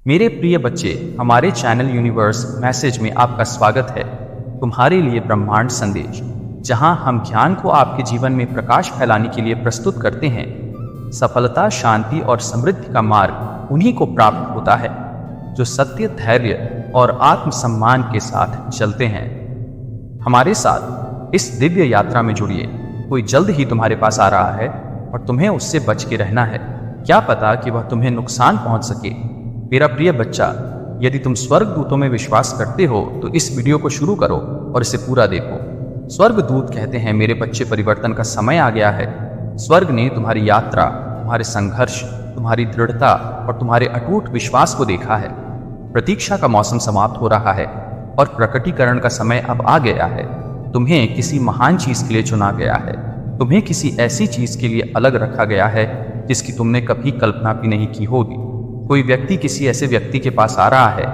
मेरे प्रिय बच्चे, हमारे चैनल यूनिवर्स मैसेज में आपका स्वागत है। तुम्हारे लिए ब्रह्मांड संदेश, जहां हम ज्ञान को आपके जीवन में प्रकाश फैलाने के लिए प्रस्तुत करते हैं। सफलता, शांति और समृद्धि का मार्ग उन्हीं को प्राप्त होता है जो सत्य, धैर्य और आत्मसम्मान के साथ चलते हैं। हमारे साथ इस दिव्य यात्रा में जुड़िए। कोई जल्द ही तुम्हारे पास आ रहा है और तुम्हें उससे बच के रहना है। क्या पता कि वह तुम्हें नुकसान पहुंच सके। मेरा प्रिय बच्चा, यदि तुम स्वर्ग दूतों में विश्वास करते हो तो इस वीडियो को शुरू करो और इसे पूरा देखो। स्वर्ग दूत कहते हैं, मेरे बच्चे, परिवर्तन का समय आ गया है। स्वर्ग ने तुम्हारी यात्रा, तुम्हारे संघर्ष, तुम्हारी दृढ़ता और तुम्हारे अटूट विश्वास को देखा है। प्रतीक्षा का मौसम समाप्त हो रहा है और प्रकटीकरण का समय अब आ गया है। तुम्हें किसी महान चीज के लिए चुना गया है। तुम्हें किसी ऐसी चीज के लिए अलग रखा गया है जिसकी तुमने कभी कल्पना भी नहीं की होगी। कोई व्यक्ति किसी ऐसे व्यक्ति के पास आ रहा है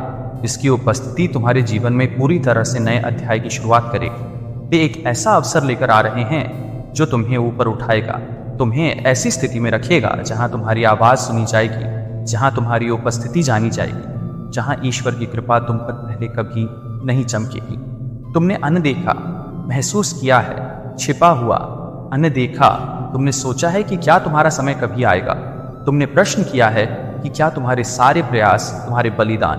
जिसकी उपस्थिति तुम्हारे जीवन में पूरी तरह से नए अध्याय की शुरुआत करेगी। वे एक ऐसा अवसर लेकर आ रहे हैं जो तुम्हें ऊपर उठाएगा, तुम्हें ऐसी स्थिति में रखेगा जहां तुम्हारी आवाज सुनी जाएगी, जहां तुम्हारी उपस्थिति जानी जाएगी, जहां ईश्वर की कृपा तुम पर पहले कभी नहीं चमकेगी। तुमने अनदेखा महसूस किया है, छिपा हुआ अनदेखा। तुमने सोचा है कि क्या तुम्हारा समय कभी आएगा। तुमने प्रश्न किया है कि क्या तुम्हारे सारे प्रयास, तुम्हारे बलिदान,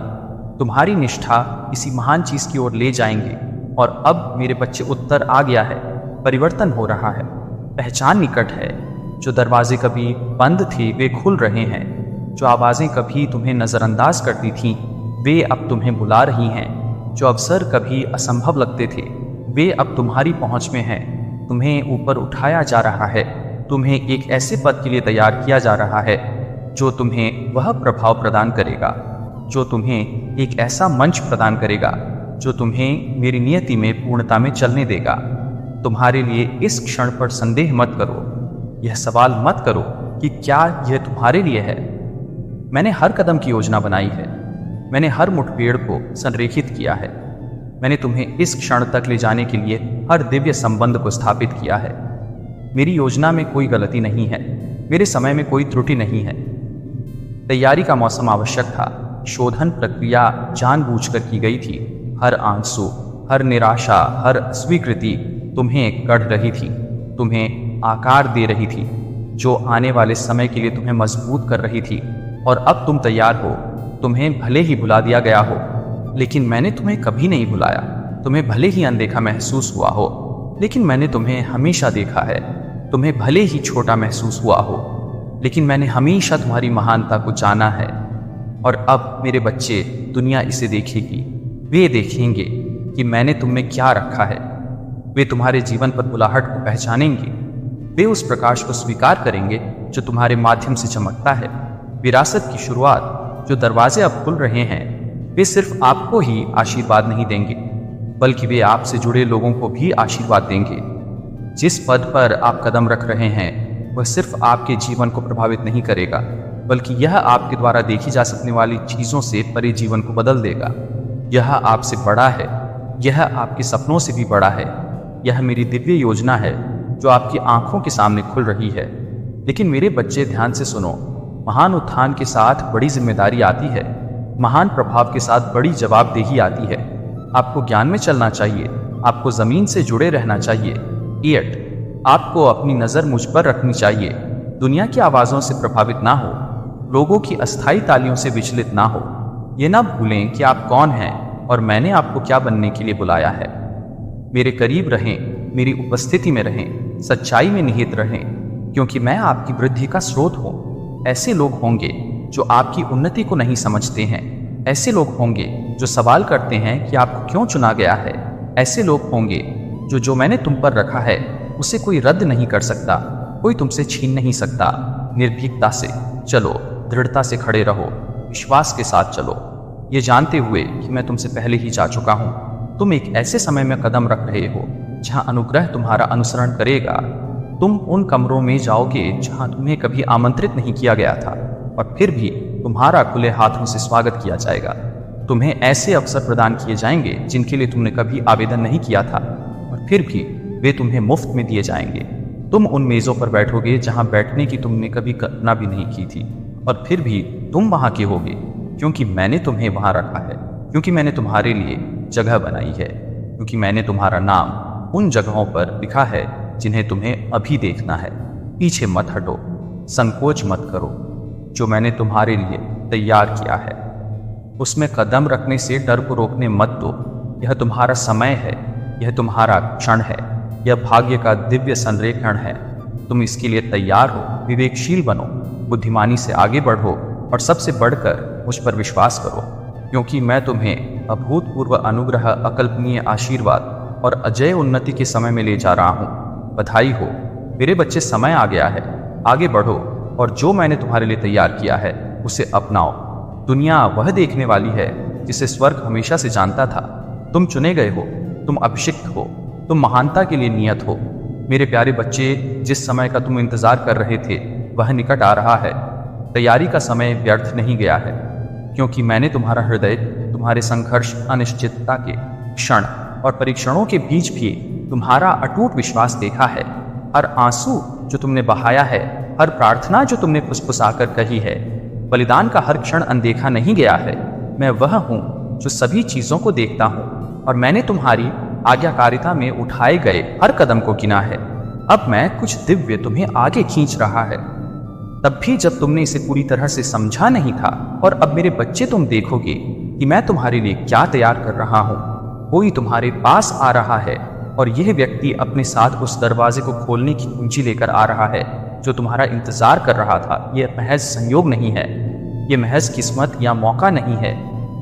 तुम्हारी निष्ठा किसी महान चीज की ओर ले जाएंगे। और अब मेरे बच्चे, उत्तर आ गया है। परिवर्तन हो रहा है, पहचान निकट है। जो दरवाजे कभी बंद थे वे खुल रहे हैं। जो आवाजें कभी तुम्हें नजरअंदाज करती थीं वे अब तुम्हें बुला रही हैं। जो अवसर कभी असंभव लगते थे वे अब तुम्हारी पहुंच में हैं। तुम्हें ऊपर उठाया जा रहा है। तुम्हें एक ऐसे पद के लिए तैयार किया जा रहा है जो तुम्हें वह प्रभाव प्रदान करेगा, जो तुम्हें एक ऐसा मंच प्रदान करेगा जो तुम्हें मेरी नियति में पूर्णता में चलने देगा। तुम्हारे लिए इस क्षण पर संदेह मत करो, यह सवाल मत करो कि क्या यह तुम्हारे लिए है। मैंने हर कदम की योजना बनाई है। मैंने हर मुठभेड़ को संरेखित किया है। मैंने तुम्हें इस क्षण तक ले जाने के लिए हर दिव्य संबंध को स्थापित किया है। मेरी योजना में कोई गलती नहीं है, मेरे समय में कोई त्रुटि नहीं है। तैयारी का मौसम आवश्यक था। शोधन प्रक्रिया जानबूझकर की गई थी। हर आंसू, हर निराशा, हर स्वीकृति तुम्हें गढ़ रही थी, तुम्हें आकार दे रही थी, जो आने वाले समय के लिए तुम्हें मजबूत कर रही थी। और अब तुम तैयार हो। तुम्हें भले ही भुला दिया गया हो, लेकिन मैंने तुम्हें कभी नहीं भुलाया। तुम्हें भले ही अनदेखा महसूस हुआ हो, लेकिन मैंने तुम्हें हमेशा देखा है। तुम्हें भले ही छोटा महसूस हुआ हो, लेकिन मैंने हमेशा तुम्हारी महानता को जाना है। और अब मेरे बच्चे, दुनिया इसे देखेगी। वे देखेंगे कि मैंने तुम में क्या रखा है। वे तुम्हारे जीवन पर बुलाहट को पहचानेंगे। वे उस प्रकाश को स्वीकार करेंगे जो तुम्हारे माध्यम से चमकता है। विरासत की शुरुआत, जो दरवाजे अब खुल रहे हैं, वे सिर्फ आपको ही आशीर्वाद नहीं देंगे, बल्कि वे आपसे जुड़े लोगों को भी आशीर्वाद देंगे। जिस पद पर आप कदम रख रहे हैं वह सिर्फ आपके जीवन को प्रभावित नहीं करेगा, बल्कि यह आपके द्वारा देखी जा सकने वाली चीजों से परे जीवन को बदल देगा। यह आपसे बड़ा है, यह आपके सपनों से भी बड़ा है। यह मेरी दिव्य योजना है जो आपकी आंखों के सामने खुल रही है। लेकिन मेरे बच्चे, ध्यान से सुनो। महान उत्थान के साथ बड़ी जिम्मेदारी आती है। महान प्रभाव के साथ बड़ी जवाबदेही आती है। आपको ज्ञान में चलना चाहिए, आपको जमीन से जुड़े रहना चाहिए। आपको अपनी नजर मुझ पर रखनी चाहिए। दुनिया की आवाजों से प्रभावित ना हो, लोगों की अस्थायी तालियों से विचलित ना हो। ये ना भूलें कि आप कौन हैं और मैंने आपको क्या बनने के लिए बुलाया है। मेरे करीब रहें, मेरी उपस्थिति में रहें, सच्चाई में निहित रहें, क्योंकि मैं आपकी वृद्धि का स्रोत हूं। ऐसे लोग होंगे जो आपकी उन्नति को नहीं समझते हैं। ऐसे लोग होंगे जो सवाल करते हैं कि आपको क्यों चुना गया है। ऐसे लोग होंगे जो मैंने तुम पर रखा है उसे कोई रद्द नहीं कर सकता, कोई तुमसे छीन नहीं सकता। निर्भीकता से चलो, दृढ़ता से खड़े रहो, विश्वास के साथ चलो, ये जानते हुए कि मैं तुमसे पहले ही जा चुका हूं। तुम एक ऐसे समय में कदम रख रहे हो जहां अनुग्रह तुम्हारा अनुसरण करेगा। तुम उन कमरों में जाओगे जहां तुम्हें कभी आमंत्रित नहीं किया गया था, और फिर भी तुम्हारा खुले हाथों से स्वागत किया जाएगा। तुम्हें ऐसे अवसर प्रदान किए जाएंगे जिनके लिए तुमने कभी आवेदन नहीं किया था, और फिर भी वे तुम्हें मुफ्त में दिए जाएंगे। तुम उन मेजों पर बैठोगे जहां बैठने की तुमने कभी कल्पना भी नहीं की थी, और फिर भी तुम वहां के होगे क्योंकि मैंने तुम्हें वहां रखा है, क्योंकि मैंने तुम्हारे लिए जगह बनाई है, क्योंकि मैंने तुम्हारा नाम उन जगहों पर लिखा है जिन्हें तुम्हें अभी देखना है। पीछे मत हटो, संकोच मत करो। जो मैंने तुम्हारे लिए तैयार किया है उसमें कदम रखने से डर को रोकने मत दो। यह तुम्हारा समय है, यह तुम्हारा क्षण है, यह भाग्य का दिव्य संरेखण है। तुम इसके लिए तैयार हो। विवेकशील बनो, बुद्धिमानी से आगे बढ़ो और सबसे बढ़कर मुझ पर विश्वास करो, क्योंकि मैं तुम्हें अभूतपूर्व अनुग्रह, अकल्पनीय आशीर्वाद और अजय उन्नति के समय में ले जा रहा हूँ। बधाई हो मेरे बच्चे, समय आ गया है। आगे बढ़ो और जो मैंने तुम्हारे लिए तैयार किया है उसे अपनाओ। दुनिया वह देखने वाली है जिसे स्वर्ग हमेशा से जानता था। तुम चुने गए हो, तुम अभिषिक्त हो, तुम महानता के लिए नियत हो। मेरे प्यारे बच्चे, जिस समय का तुम इंतजार कर रहे थे वह निकट आ रहा है। तैयारी का समय व्यर्थ नहीं गया है, क्योंकि मैंने तुम्हारा हृदय तुम्हारे संघर्ष, अनिश्चितता के क्षण और परीक्षणों के बीच भी तुम्हारा अटूट विश्वास देखा है। हर आंसू जो तुमने बहाया है, हर प्रार्थना जो तुमने फुसफुसाकर कही है, बलिदान का हर क्षण अनदेखा नहीं गया है। मैं वह हूँ जो सभी चीजों को देखता हूँ और मैंने तुम्हारी आज्ञाकारिता में उठाए गए हर कदम को गिना है। अब मैं कुछ दिव्य तुम्हें आगे खींच रहा है। तब भी जब तुमने इसे पूरी तरह से समझा नहीं था, और अब मेरे बच्चे तुम देखोगे कि मैं तुम्हारे लिए क्या तैयार कर रहा हूँ। कोई तुम्हारे पास आ रहा है और यह व्यक्ति अपने साथ उस दरवाजे को खोलने की कुंजी लेकर आ रहा है जो तुम्हारा इंतजार कर रहा था। यह महज संयोग नहीं है, यह महज किस्मत या मौका नहीं है,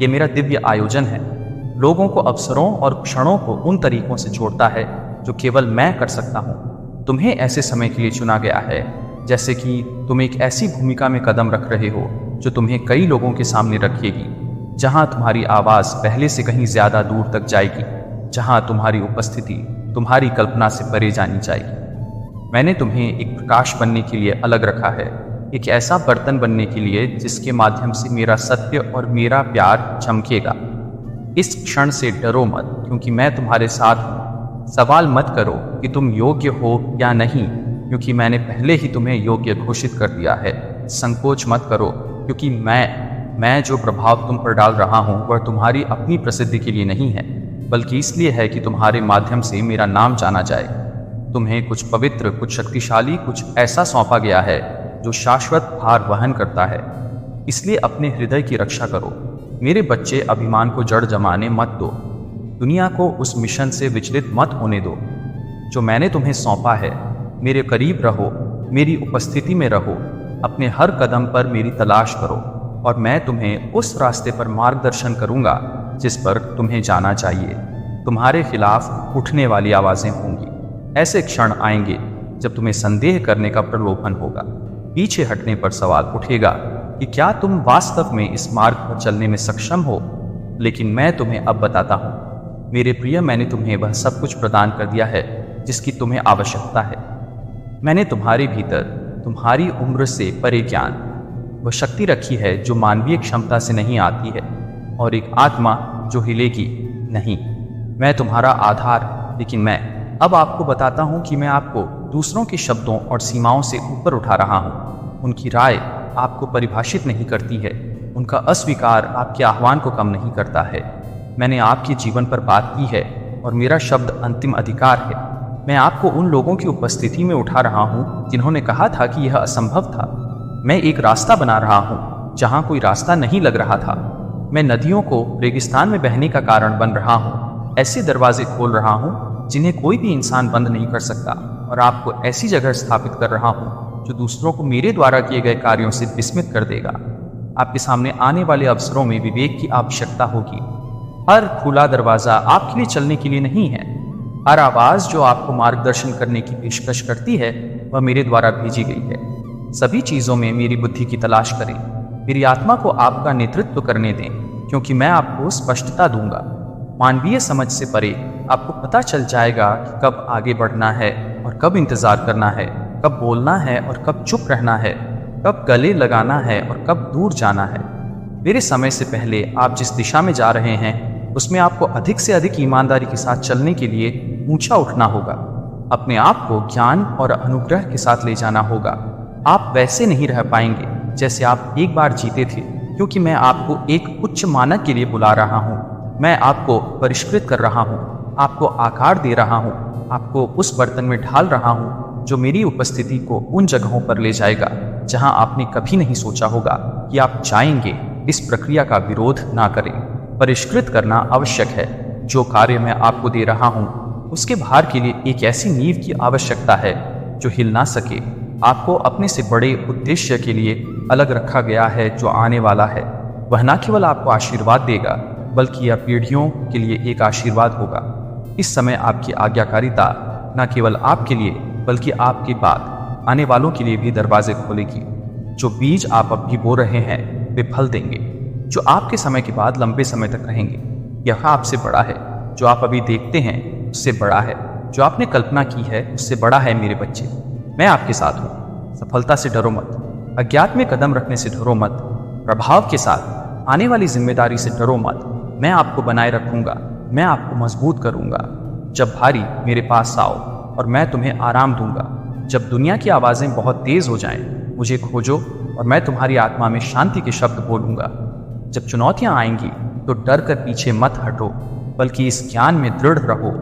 यह मेरा दिव्य आयोजन है। लोगों को, अवसरों और क्षणों को उन तरीकों से जोड़ता है जो केवल मैं कर सकता हूँ। तुम्हें ऐसे समय के लिए चुना गया है जैसे कि तुम एक ऐसी भूमिका में कदम रख रहे हो जो तुम्हें कई लोगों के सामने रखेगी, जहां तुम्हारी आवाज पहले से कहीं ज्यादा दूर तक जाएगी, जहां तुम्हारी उपस्थिति तुम्हारी कल्पना से परे जानी जाएगी। मैंने तुम्हें एक प्रकाश बनने के लिए अलग रखा है, एक ऐसा बर्तन बनने के लिए जिसके माध्यम से मेरा सत्य और मेरा प्यार चमकेगा। इस क्षण से डरो मत, क्योंकि मैं तुम्हारे साथ हूँ। सवाल मत करो कि तुम योग्य हो या नहीं, क्योंकि मैंने पहले ही तुम्हें योग्य घोषित कर दिया है। संकोच मत करो, क्योंकि मैं जो प्रभाव तुम पर डाल रहा हूँ वह तुम्हारी अपनी प्रसिद्धि के लिए नहीं है, बल्कि इसलिए है कि तुम्हारे माध्यम से मेरा नाम जाना जाए। तुम्हें कुछ पवित्र, कुछ शक्तिशाली, कुछ ऐसा सौंपा गया है जो शाश्वत भार वहन करता है। इसलिए अपने हृदय की रक्षा करो। मेरे बच्चे, अभिमान को जड़ जमाने मत दो। दुनिया को उस मिशन से विचलित मत होने दो जो मैंने तुम्हें सौंपा है। मेरे करीब रहो, मेरी उपस्थिति में रहो, अपने हर कदम पर मेरी तलाश करो और मैं तुम्हें उस रास्ते पर मार्गदर्शन करूंगा जिस पर तुम्हें जाना चाहिए। तुम्हारे खिलाफ उठने वाली आवाजें होंगी। ऐसे क्षण आएंगे जब तुम्हें संदेह करने का प्रलोभन होगा। पीछे हटने पर सवाल उठेगा कि क्या तुम वास्तव में इस मार्ग पर चलने में सक्षम हो। लेकिन मैं तुम्हें अब बताता हूँ मेरे प्रिय, मैंने तुम्हें वह सब कुछ प्रदान कर दिया है जिसकी तुम्हें आवश्यकता है। मैंने तुम्हारे भीतर तुम्हारी उम्र से परे ज्ञान, वह शक्ति रखी है जो मानवीय क्षमता से नहीं आती है, और एक आत्मा जो हिलेगी नहीं। मैं तुम्हारा आधार, लेकिन मैं अब आपको बताता हूं कि मैं आपको दूसरों के शब्दों और सीमाओं से ऊपर उठा रहा हूं। उनकी राय आपको परिभाषित नहीं करती है, उनका अस्वीकार आपके आह्वान को कम नहीं करता है। मैंने आपके जीवन पर बात की है और मेरा शब्द अंतिम अधिकार है। मैं आपको उन लोगों की उपस्थिति में उठा रहा हूं जिन्होंने कहा था कि यह असंभव था। मैं एक रास्ता बना रहा हूं जहां कोई रास्ता नहीं लग रहा था। मैं नदियों को रेगिस्तान में बहने का कारण बन रहा हूं। ऐसे दरवाजे खोल रहा हूं जिन्हें कोई भी इंसान बंद नहीं कर सकता, और आपको ऐसी जगह स्थापित कर रहा हूं जो दूसरों को मेरे द्वारा किए गए कार्यों से विस्मित कर देगा। आपके सामने आने वाले अवसरों में विवेक की आवश्यकता होगी। हर खुला दरवाजा आपके लिए चलने के लिए नहीं है। हर आवाज जो आपको मार्गदर्शन करने की पेशकश करती है वह मेरे द्वारा भेजी गई है। सभी चीजों में मेरी बुद्धि की तलाश करें। मेरी आत्मा को आपका नेतृत्व करने दें, क्योंकि मैं आपको स्पष्टता दूंगा। मानवीय समझ से परे आपको पता चल जाएगा कि कब आगे बढ़ना है और कब इंतजार करना है, कब बोलना है और कब चुप रहना है, कब गले लगाना है और कब दूर जाना है। मेरे समय से पहले आप जिस दिशा में जा रहे हैं उसमें आपको अधिक से अधिक ईमानदारी के साथ चलने के लिए ऊंचा उठना होगा। अपने आप को ज्ञान और अनुग्रह के साथ ले जाना होगा। आप वैसे नहीं रह पाएंगे जैसे आप एक बार जीते थे, क्योंकि मैं आपको एक उच्च मानक के लिए बुला रहा हूँ। मैं आपको परिष्कृत कर रहा हूँ, आपको आकार दे रहा हूँ, आपको उस बर्तन में ढाल रहा हूँ जो मेरी उपस्थिति को उन जगहों पर ले जाएगा जहां आपने कभी नहीं सोचा होगा कि आप जाएंगे। इस प्रक्रिया का विरोध ना करें। परिष्कृत करना आवश्यक है। जो कार्य मैं आपको दे रहा हूं उसके भार के लिए एक ऐसी नींव की आवश्यकता है जो हिल ना सके। आपको अपने से बड़े उद्देश्य के लिए अलग रखा गया है जो आने वाला है। वह न केवल आपको आशीर्वाद देगा बल्कि यह पीढ़ियों के लिए एक आशीर्वाद होगा। इस समय आपकी आज्ञाकारिता न केवल आपके लिए बल्कि आपके बाद आने वालों के लिए भी दरवाजे खोलेगी। जो बीज आप अब भी बो रहे हैं वे फल देंगे, जो आपके समय के बाद लंबे समय तक रहेंगे। यह आपसे बड़ा है। जो आप अभी देखते हैं उससे बड़ा है। जो आपने कल्पना की है उससे बड़ा है। मेरे बच्चे, मैं आपके साथ हूँ। सफलता से डरो मत। अज्ञात में कदम रखने से डरो मत। प्रभाव के साथ आने वाली जिम्मेदारी से डरो मत। मैं आपको बनाए रखूंगा। मैं आपको मजबूत करूंगा। जब भारी मेरे पास आओ और मैं तुम्हें आराम दूंगा। जब दुनिया की आवाजें बहुत तेज हो जाएं, मुझे खोजो और मैं तुम्हारी आत्मा में शांति के शब्द बोलूंगा। जब चुनौतियां आएंगी तो डर कर पीछे मत हटो, बल्कि इस ज्ञान में दृढ़ रहो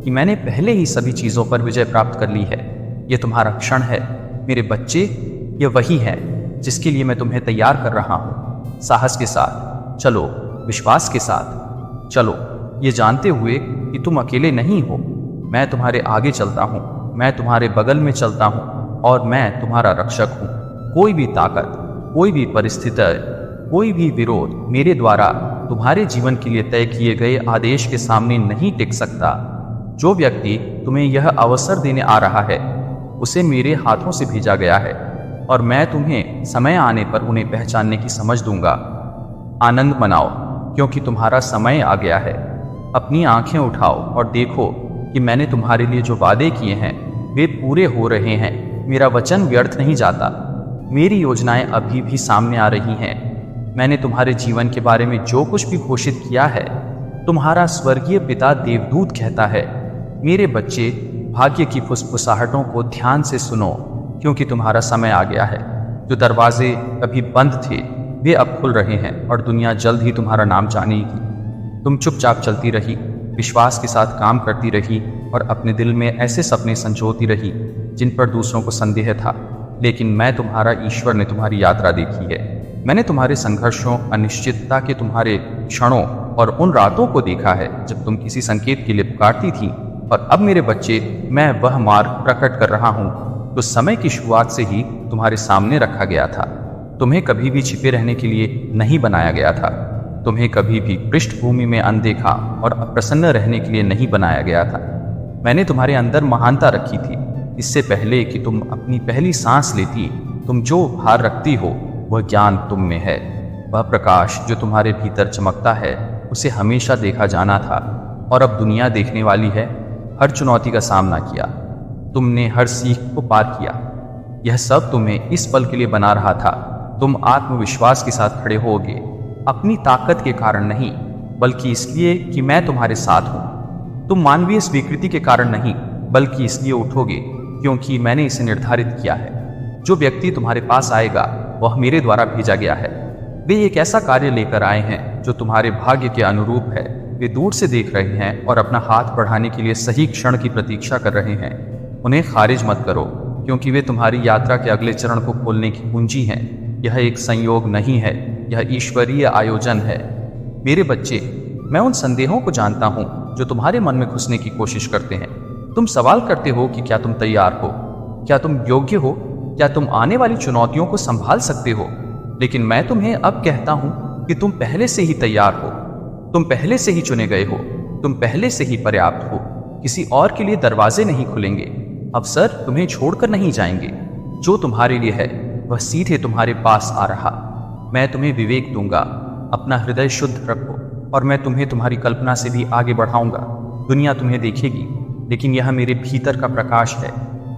कि मैंने पहले ही सभी चीजों पर विजय प्राप्त कर ली है। यह तुम्हारा क्षण है मेरे बच्चे। यह वही है जिसके लिए मैं तुम्हें तैयार कर रहा हूँ। साहस के साथ चलो, विश्वास के साथ चलो, ये जानते हुए कि तुम अकेले नहीं हो। मैं तुम्हारे आगे चलता हूँ, मैं तुम्हारे बगल में चलता हूँ और मैं तुम्हारा रक्षक हूँ। कोई भी ताकत, कोई भी परिस्थिति, कोई भी विरोध मेरे द्वारा तुम्हारे जीवन के लिए तय किए गए आदेश के सामने नहीं टिक सकता। जो व्यक्ति तुम्हें यह अवसर देने आ रहा है उसे मेरे हाथों से भेजा गया है और मैं तुम्हें समय आने पर उन्हें पहचानने की समझ दूंगा। आनंद मनाओ क्योंकि तुम्हारा समय आ गया है। अपनी आंखें उठाओ और देखो कि मैंने तुम्हारे लिए जो वादे किए हैं वे पूरे हो रहे हैं। मेरा वचन व्यर्थ नहीं जाता। मेरी योजनाएं अभी भी सामने आ रही हैं। मैंने तुम्हारे जीवन के बारे में जो कुछ भी घोषित किया है, तुम्हारा स्वर्गीय पिता देवदूत कहता है। मेरे बच्चे, भाग्य की फुसफुसाहटों को ध्यान से सुनो क्योंकि तुम्हारा समय आ गया है। जो दरवाजे कभी बंद थे वे अब खुल रहे हैं और दुनिया जल्द ही तुम्हारा नाम जानेगी। तुम चुपचाप चलती रही, विश्वास के साथ काम करती रही और अपने दिल में ऐसे सपने संजोती रही जिन पर दूसरों को संदेह था। लेकिन मैं तुम्हारा ईश्वर ने तुम्हारी यात्रा देखी है। मैंने तुम्हारे संघर्षों, अनिश्चितता के तुम्हारे क्षणों और उन रातों को देखा है जब तुम किसी संकेत के लिए पुकारती थी। और अब मेरे बच्चे, मैं वह मार्ग प्रकट कर रहा हूँ जो समय की शुरुआत से ही तुम्हारे सामने रखा गया था। तुम्हें कभी भी छिपे रहने के लिए नहीं बनाया गया था। तुम्हें कभी भी पृष्ठभूमि में अनदेखा और अप्रसन्न रहने के लिए नहीं बनाया गया था। मैंने तुम्हारे अंदर महानता रखी थी। इससे पहले कि तुम अपनी पहली सांस लेती, तुम जो भार रखती हो वह ज्ञान तुम में है। वह प्रकाश जो तुम्हारे भीतर चमकता है उसे हमेशा देखा जाना था और अब दुनिया देखने वाली है। हर चुनौती का सामना किया, तुमने हर सीख को पार किया। यह सब तुम्हें इस पल के लिए बना रहा था। तुम आत्मविश्वास के साथ खड़े होगे, अपनी ताकत के कारण नहीं बल्कि इसलिए कि मैं तुम्हारे साथ हूँ। तुम मानवीय स्वीकृति के कारण नहीं बल्कि इसलिए उठोगे क्योंकि मैंने इसे निर्धारित किया है। जो व्यक्ति तुम्हारे पास आएगा वह मेरे द्वारा भेजा गया है। वे एक ऐसा कार्य लेकर आए हैं जो तुम्हारे भाग्य के अनुरूप है। वे दूर से देख रहे हैं और अपना हाथ बढ़ाने के लिए सही क्षण की प्रतीक्षा कर रहे हैं। उन्हें खारिज मत करो क्योंकि वे तुम्हारी यात्रा के अगले चरण को खोलने की कुंजी हैं। यह एक संयोग नहीं है, यह ईश्वरीय आयोजन है। मेरे बच्चे, मैं उन संदेहों को जानता हूँ जो तुम्हारे मन में घुसने की कोशिश करते हैं। तुम सवाल करते हो कि क्या तुम तैयार हो, क्या तुम योग्य हो, क्या तुम आने वाली चुनौतियों को संभाल सकते हो। लेकिन मैं तुम्हें अब कहता हूं कि तुम पहले से ही तैयार हो। तुम पहले से ही चुने गए हो। तुम पहले से ही पर्याप्त हो। किसी और के लिए दरवाजे नहीं खुलेंगे। अवसर तुम्हें छोड़कर नहीं जाएंगे। जो तुम्हारे लिए है वह सीधे तुम्हारे पास आ रहा। मैं तुम्हें विवेक दूंगा। अपना हृदय शुद्ध रखो और मैं तुम्हें तुम्हारी कल्पना से भी आगे बढ़ाऊंगा। दुनिया तुम्हें देखेगी लेकिन यह मेरे भीतर का प्रकाश है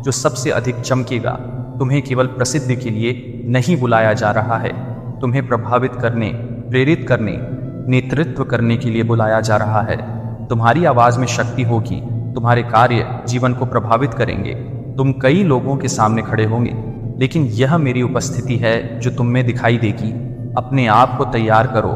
जो सबसे अधिक चमकेगा। तुम्हें केवल प्रसिद्धि के लिए नहीं बुलाया जा रहा है, तुम्हें प्रभावित करने, प्रेरित करने, नेतृत्व करने के लिए बुलाया जा रहा है। तुम्हारी आवाज में शक्ति होगी। तुम्हारे कार्य जीवन को प्रभावित करेंगे। तुम कई लोगों के सामने खड़े होंगे लेकिन यह मेरी उपस्थिति है जो तुम में दिखाई देगी। अपने आप को तैयार करो।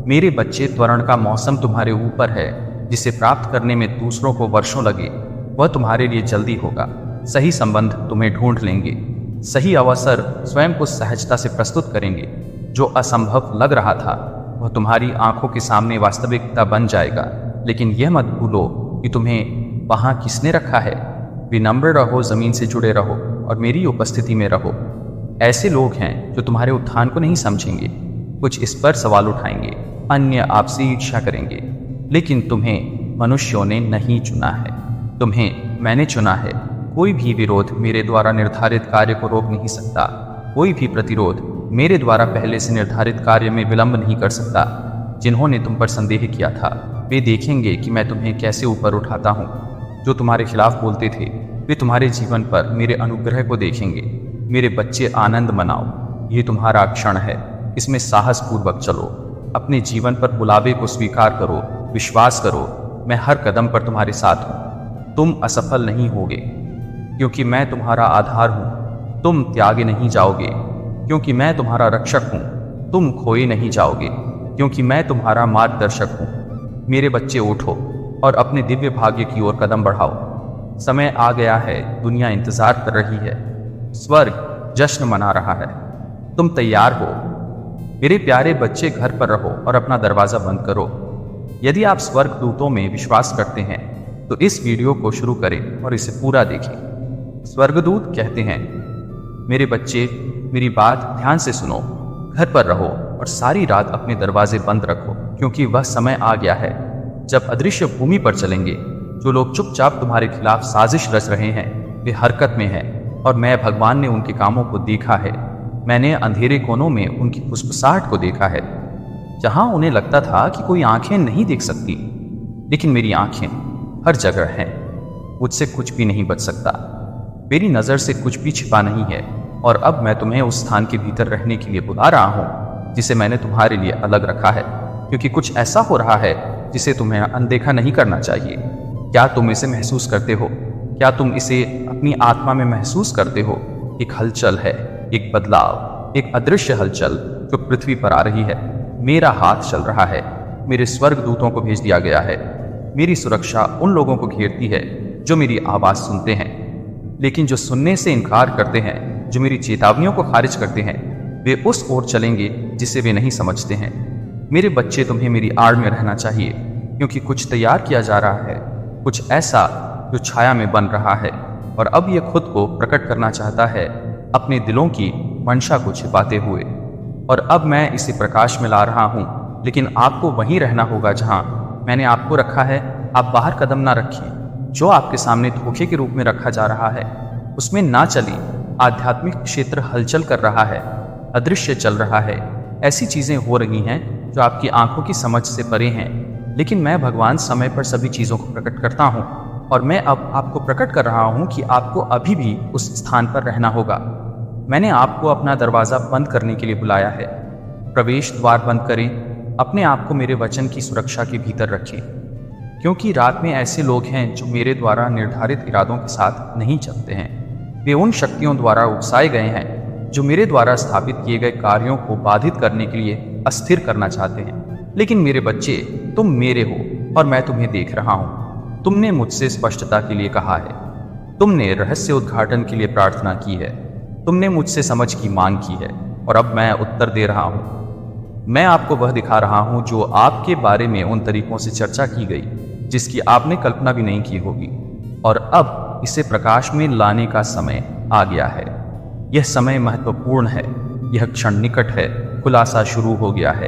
मेरे बच्चे, त्वरण का मौसम तुम्हारे ऊपर है। जिसे प्राप्त करने में दूसरों को वर्षों लगे, वह तुम्हारे लिए जल्दी होगा। सही संबंध तुम्हें ढूंढ लेंगे। सही अवसर स्वयं को सहजता से प्रस्तुत करेंगे। जो असंभव लग रहा था वह तुम्हारी आंखों के सामने वास्तविकता बन जाएगा। लेकिन यह मत भूलो कि तुम्हें वहां किसने रखा है। विनम्र रहो, जमीन से जुड़े रहो और मेरी उपस्थिति में रहो। ऐसे लोग हैं जो तुम्हारे उत्थान को नहीं समझेंगे, कुछ इस पर सवाल उठाएंगे, अन्य आपसे ईर्ष्या करेंगे। लेकिन तुम्हें मनुष्यों ने नहीं चुना है, तुम्हें मैंने चुना है। कोई भी विरोध मेरे द्वारा निर्धारित कार्य को रोक नहीं सकता। कोई भी प्रतिरोध मेरे द्वारा पहले से निर्धारित कार्य में विलंब नहीं कर सकता। जिन्होंने तुम पर संदेह किया था वे देखेंगे कि मैं तुम्हें कैसे ऊपर उठाता हूँ। जो तुम्हारे खिलाफ बोलते थे वे तुम्हारे जीवन पर मेरे अनुग्रह को देखेंगे। मेरे बच्चे, आनंद मनाओ। ये तुम्हारा क्षण है, इसमें साहस पूर्वक चलो। अपने जीवन पर बुलावे को स्वीकार करो। विश्वास करो, मैं हर कदम पर तुम्हारे साथ हूँ। तुम असफल नहीं होगे क्योंकि मैं तुम्हारा आधार हूँ। तुम त्यागे नहीं जाओगे क्योंकि मैं तुम्हारा रक्षक हूँ। तुम खोए नहीं जाओगे क्योंकि मैं तुम्हारा मार्गदर्शक हूँ। मेरे बच्चे, उठो और अपने दिव्य भाग्य की ओर कदम बढ़ाओ। समय आ गया है, दुनिया इंतजार कर रही है, स्वर्ग जश्न मना रहा है। तुम तैयार हो? मेरे प्यारे बच्चे, घर पर रहो और अपना दरवाजा बंद करो। यदि आप स्वर्ग दूतों में विश्वास करते हैं तो इस वीडियो को शुरू करें और इसे पूरा देखें। स्वर्गदूत कहते हैं, मेरे बच्चे, मेरी बात ध्यान से सुनो। घर पर रहो और सारी रात अपने दरवाजे बंद रखो, क्योंकि वह समय आ गया है जब अदृश्य भूमि पर चलेंगे। जो लोग चुपचाप तुम्हारे खिलाफ साजिश रच रहे हैं वे हरकत में हैं, और मैं भगवान ने उनके कामों को देखा है। मैंने अंधेरे कोनों में उनकी फुसफुसाहट को देखा है, जहां उन्हें लगता था कि कोई आंखें नहीं देख सकती, लेकिन मेरी आंखें हर जगह हैं। मुझसे कुछ भी नहीं बच सकता। मेरी नज़र से कुछ भी छिपा नहीं है। और अब मैं तुम्हें उस स्थान के भीतर रहने के लिए बुला रहा हूँ जिसे मैंने तुम्हारे लिए अलग रखा है, क्योंकि कुछ ऐसा हो रहा है जिसे तुम्हें अनदेखा नहीं करना चाहिए। क्या तुम इसे महसूस करते हो? क्या तुम इसे अपनी आत्मा में महसूस करते हो? एक हलचल है, एक बदलाव, एक अदृश्य हलचल जो पृथ्वी पर आ रही है। मेरा हाथ चल रहा है। मेरे स्वर्ग दूतों को भेज दिया गया है। मेरी सुरक्षा उन लोगों को घेरती है जो मेरी आवाज सुनते हैं, लेकिन जो सुनने से इनकार करते हैं, जो मेरी चेतावनियों को खारिज करते हैं, वे उस ओर चलेंगे जिसे वे नहीं समझते हैं। मेरे बच्चे, तुम्हें मेरी आड़ में रहना चाहिए, क्योंकि कुछ तैयार किया जा रहा है, कुछ ऐसा जो छाया में बन रहा है और अब यह खुद को प्रकट करना चाहता है, अपने दिलों की मंशा को छिपाते हुए। और अब मैं इसे प्रकाश में ला रहा हूँ, लेकिन आपको वहीं रहना होगा जहाँ मैंने आपको रखा है। आप बाहर कदम ना रखिए। जो आपके सामने धोखे के रूप में रखा जा रहा है उसमें ना चलिए। आध्यात्मिक क्षेत्र हलचल कर रहा है, अदृश्य चल रहा है। ऐसी चीजें हो रही हैं जो आपकी आंखों की समझ से परे हैं, लेकिन मैं भगवान समय पर सभी चीजों को प्रकट करता हूँ। और मैं अब आपको प्रकट कर रहा हूँ कि आपको अभी भी उस स्थान पर रहना होगा। मैंने आपको अपना दरवाजा बंद करने के लिए बुलाया है। प्रवेश द्वार बंद करें। अपने आप को मेरे वचन की सुरक्षा के भीतर रखें, क्योंकि रात में ऐसे लोग हैं जो मेरे द्वारा निर्धारित इरादों के साथ नहीं चलते हैं। वे उन शक्तियों द्वारा उकसाए गए हैं जो मेरे द्वारा स्थापित किए गए कार्यों को बाधित करने के लिए अस्थिर करना चाहते हैं। लेकिन मेरे बच्चे, तुम मेरे हो और मैं तुम्हें देख रहा हूँ। तुमने मुझसे स्पष्टता के लिए कहा है। तुमने रहस्य उद्घाटन के लिए प्रार्थना की है। तुमने मुझसे समझ की मांग की है और अब मैं उत्तर दे रहा हूँ। मैं आपको वह दिखा रहा हूँ जो आपके बारे में उन तरीकों से चर्चा की गई जिसकी आपने कल्पना भी नहीं की होगी। और अब इसे प्रकाश में लाने का समय आ गया है। यह समय महत्वपूर्ण है। यह क्षण निकट है। खुलासा शुरू हो गया है।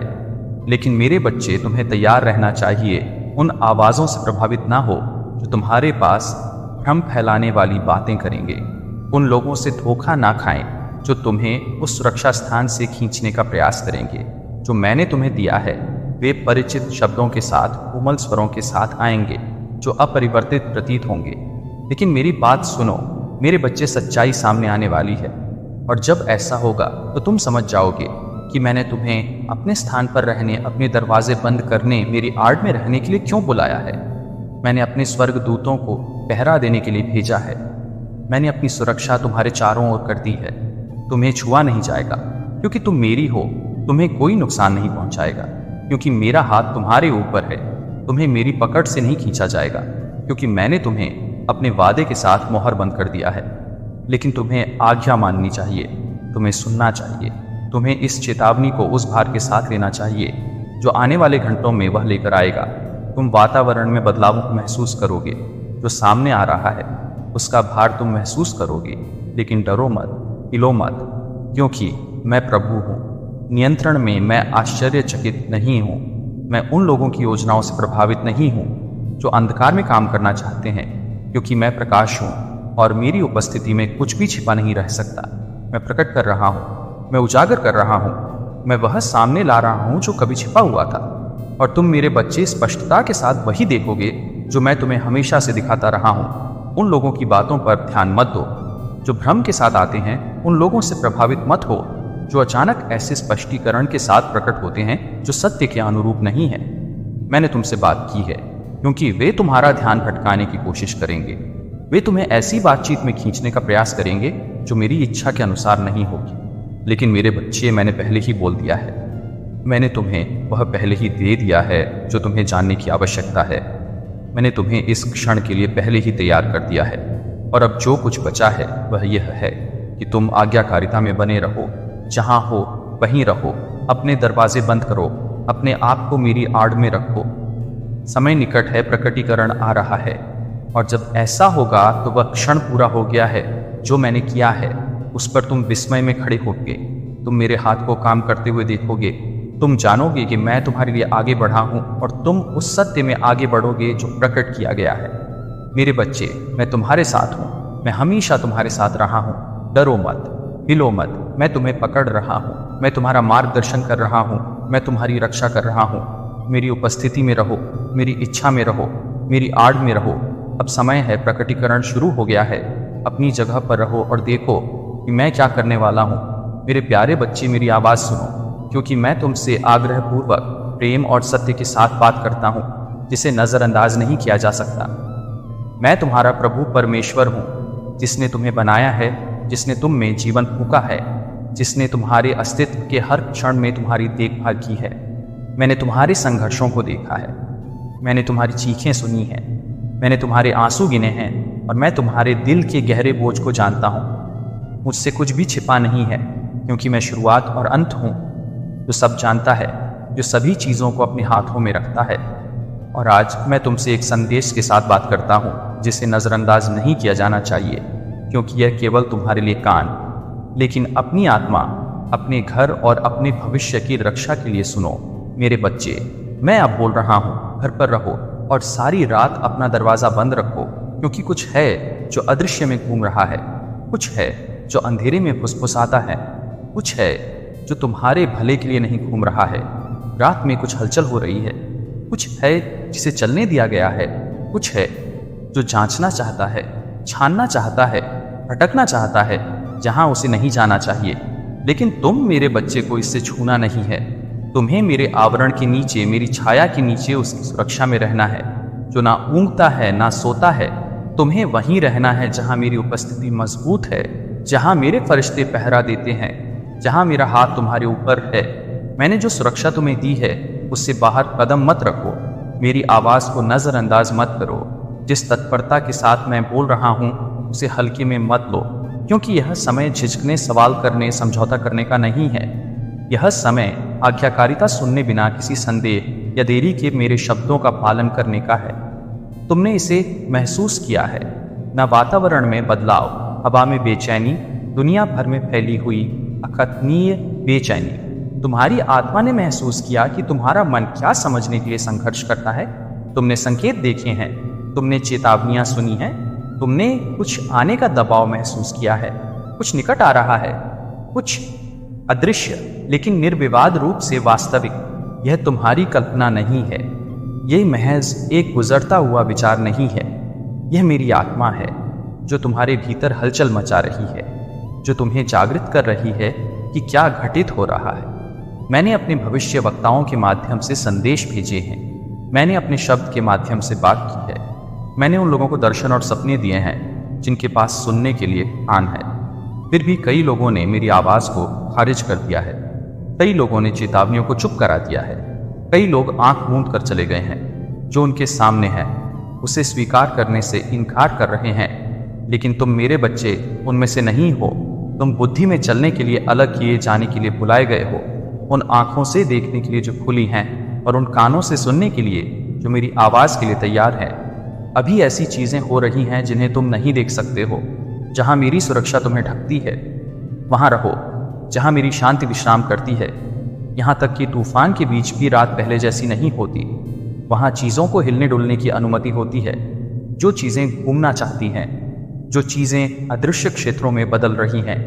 लेकिन मेरे बच्चे, तुम्हें तैयार रहना चाहिए। उन आवाज़ों से प्रभावित ना हो जो तुम्हारे पास भ्रम फैलाने वाली बातें करेंगे। उन लोगों से धोखा ना खाएं जो तुम्हें उस सुरक्षा स्थान से खींचने का प्रयास करेंगे जो मैंने तुम्हें दिया है। वे परिचित शब्दों के साथ, कोमल स्वरों के साथ आएंगे जो अपरिवर्तित प्रतीत होंगे। लेकिन मेरी बात सुनो मेरे बच्चे, सच्चाई सामने आने वाली है। और जब ऐसा होगा तो तुम समझ जाओगे कि मैंने तुम्हें अपने स्थान पर रहने, अपने दरवाजे बंद करने, मेरी आड़ में रहने के लिए क्यों बुलाया है। मैंने अपने स्वर्ग दूतों को पहरा देने के लिए भेजा है। मैंने अपनी सुरक्षा तुम्हारे चारों ओर कर दी है। तुम्हें छुआ नहीं जाएगा क्योंकि तुम मेरी हो। तुम्हें कोई नुकसान नहीं पहुंचाएगा, क्योंकि मेरा हाथ तुम्हारे ऊपर है। तुम्हें मेरी पकड़ से नहीं खींचा जाएगा, क्योंकि मैंने तुम्हें अपने वादे के साथ मोहर बंद कर दिया है। लेकिन तुम्हें आज्ञा माननी चाहिए, तुम्हें सुनना चाहिए, तुम्हें इस चेतावनी को उस भार के साथ लेना चाहिए जो आने वाले घंटों में वह लेकर आएगा। तुम वातावरण में बदलावों को महसूस करोगे जो सामने आ रहा है, उसका भार तुम महसूस करोगे। लेकिन डरो मत, हिलो मत, क्योंकि मैं प्रभु हूँ। नियंत्रण में मैं आश्चर्यचकित नहीं हूँ। मैं उन लोगों की योजनाओं से प्रभावित नहीं हूँ जो अंधकार में काम करना चाहते हैं, क्योंकि मैं प्रकाश हूँ और मेरी उपस्थिति में कुछ भी छिपा नहीं रह सकता। मैं प्रकट कर रहा हूँ, मैं उजागर कर रहा हूँ, मैं वह सामने ला रहा हूँ जो कभी छिपा हुआ था। और तुम मेरे बच्चे स्पष्टता के साथ वही देखोगे जो मैं तुम्हें हमेशा से दिखाता रहा हूँ। उन लोगों की बातों पर ध्यान मत दो जो भ्रम के साथ आते हैं। उन लोगों से प्रभावित मत हो जो अचानक ऐसे स्पष्टीकरण के साथ प्रकट होते हैं जो सत्य के अनुरूप नहीं है। मैंने तुमसे बात की है, क्योंकि वे तुम्हारा ध्यान भटकाने की कोशिश करेंगे। वे तुम्हें ऐसी बातचीत में खींचने का प्रयास करेंगे जो मेरी इच्छा के अनुसार नहीं होगी। लेकिन मेरे बच्चे, मैंने पहले ही बोल दिया है। मैंने तुम्हें वह पहले ही दे दिया है जो तुम्हें जानने की आवश्यकता है। मैंने तुम्हें इस क्षण के लिए पहले ही तैयार कर दिया है। और अब जो कुछ बचा है वह यह है कि तुम आज्ञाकारिता में बने रहो। जहां हो वहीं रहो, अपने दरवाजे बंद करो, अपने आप को मेरी आड़ में रखो। समय निकट है, प्रकटीकरण आ रहा है। और जब ऐसा होगा तो वह क्षण पूरा हो गया है। जो मैंने किया है उस पर तुम विस्मय में खड़े होगे। तुम मेरे हाथ को काम करते हुए देखोगे। तुम जानोगे कि मैं तुम्हारे लिए आगे बढ़ा हूं और तुम उस सत्य में आगे बढ़ोगे जो प्रकट किया गया है। मेरे बच्चे, मैं तुम्हारे साथ हूं। मैं हमेशा तुम्हारे साथ रहा हूं। डरो मत, हिलो मत। मैं तुम्हें पकड़ रहा हूं। मैं तुम्हारा मार्गदर्शन कर रहा हूं। मैं तुम्हारी रक्षा कर रहा हूं। मेरी उपस्थिति में रहो, मेरी इच्छा में रहो, मेरी आड़ में रहो। अब समय है, प्रकटीकरण शुरू हो गया है। अपनी जगह पर रहो और देखो कि मैं क्या करने वाला हूँ। मेरे प्यारे बच्चे, मेरी आवाज़ सुनो, क्योंकि मैं तुमसे आग्रहपूर्वक प्रेम और सत्य के साथ बात करता हूँ, जिसे नज़रअंदाज नहीं किया जा सकता। मैं तुम्हारा प्रभु परमेश्वर हूँ, जिसने तुम्हें बनाया है, जिसने तुम में जीवन फूंका है, जिसने तुम्हारे अस्तित्व के हर क्षण में तुम्हारी देखभाल की है। मैंने तुम्हारे संघर्षों को देखा है। मैंने तुम्हारी चीखें सुनी हैं। मैंने तुम्हारे आंसू गिने हैं और मैं तुम्हारे दिल के गहरे बोझ को जानता हूँ। मुझसे कुछ भी छिपा नहीं है, क्योंकि मैं शुरुआत और अंत हूँ, जो सब जानता है, जो सभी चीज़ों को अपने हाथों में रखता है। और आज मैं तुमसे एक संदेश के साथ बात करता हूँ जिसे नज़रअंदाज नहीं किया जाना चाहिए, क्योंकि यह केवल तुम्हारे लिए कान, लेकिन अपनी आत्मा, अपने घर और अपने भविष्य की रक्षा के लिए सुनो। मेरे बच्चे, मैं अब बोल रहा हूँ, घर पर रहो और सारी रात अपना दरवाज़ा बंद रखो, क्योंकि कुछ है जो अदृश्य में घूम रहा है। कुछ है जो अंधेरे में फुसफुसाता है। कुछ है जो तुम्हारे भले के लिए नहीं घूम रहा है। रात में कुछ हलचल हो रही है। कुछ है जिसे चलने दिया गया है। कुछ है जो जांचना चाहता है, छानना चाहता है, भटकना चाहता है जहां उसे नहीं जाना चाहिए। लेकिन तुम, मेरे बच्चे, को इससे छूना नहीं है। तुम्हें मेरे आवरण के नीचे, मेरी छाया के नीचे उसकी सुरक्षा में रहना है, जो ना ऊँगता है ना सोता है। तुम्हें वहीं रहना है जहां मेरी उपस्थिति मजबूत है, जहां मेरे फरिश्ते पहरा देते हैं, जहां मेरा हाथ तुम्हारे ऊपर है। मैंने जो सुरक्षा तुम्हें दी है उससे बाहर कदम मत रखो। मेरी आवाज़ को नज़रअंदाज मत करो। जिस तत्परता के साथ मैं बोल रहा हूँ उसे हल्के में मत लो, क्योंकि यह समय झिझकने, सवाल करने, समझौता करने का नहीं है। यह समय आज्ञाकारिता सुनने बिना किसी संदेह या देरी के मेरे शब्दों का पालन करने का है। तुमने इसे महसूस किया है, न वातावरण में बदलाव, हवा में बेचैनी, दुनिया भर में फैली हुई अकथनीय बेचैनी। तुम्हारी आत्मा ने महसूस किया कि तुम्हारा मन क्या समझने के लिए संघर्ष करता है। तुमने संकेत देखे हैं, तुमने चेतावनियां सुनी हैं, तुमने कुछ आने का दबाव महसूस किया है। कुछ निकट आ रहा है, कुछ अदृश्य लेकिन निर्विवाद रूप से वास्तविक। यह तुम्हारी कल्पना नहीं है। यह महज एक गुजरता हुआ विचार नहीं है। यह मेरी आत्मा है जो तुम्हारे भीतर हलचल मचा रही है, जो तुम्हें जागृत कर रही है कि क्या घटित हो रहा है। मैंने अपने भविष्य वक्ताओं के माध्यम से संदेश भेजे हैं। मैंने अपने शब्द के माध्यम से बात की है। मैंने उन लोगों को दर्शन और सपने दिए हैं जिनके पास सुनने के लिए कान है। फिर भी कई लोगों ने मेरी आवाज़ को खारिज कर दिया है। कई लोगों ने चेतावनियों को चुप करा दिया है। कई लोग आंख मूंद कर चले गए हैं। जो उनके सामने है उसे स्वीकार करने से इनकार कर रहे हैं। लेकिन तुम मेरे बच्चे उनमें से नहीं हो। तुम बुद्धि में चलने के लिए अलग किए जाने के लिए बुलाए गए हो। उन आंखों से देखने के लिए जो खुली हैं और उन कानों से सुनने के लिए जो मेरी आवाज़ के लिए तैयार है। अभी ऐसी चीज़ें हो रही हैं जिन्हें तुम नहीं देख सकते हो। जहाँ मेरी सुरक्षा तुम्हें ढकती है वहाँ रहो। जहाँ मेरी शांति विश्राम करती है, यहाँ तक कि तूफान के बीच भी रात पहले जैसी नहीं होती। वहाँ चीज़ों को हिलने डुलने की अनुमति होती है। जो चीज़ें घूमना चाहती हैं, जो चीज़ें अदृश्य क्षेत्रों में बदल रही हैं।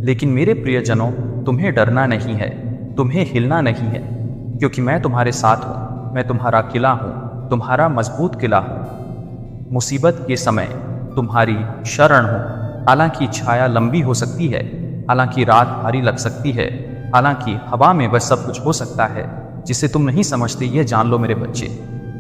लेकिन मेरे प्रियजनों, तुम्हें डरना नहीं है, तुम्हें हिलना नहीं है, क्योंकि मैं तुम्हारे साथ हूँ। मैं तुम्हारा किला हूँ, तुम्हारा मजबूत किला हूँ। मुसीबत के समय तुम्हारी शरण हूँ। हालांकि छाया लंबी हो सकती है, हालांकि रात भारी लग सकती है, हालांकि हवा में वह सब कुछ हो सकता है जिसे तुम नहीं समझते। यह जान लो मेरे बच्चे,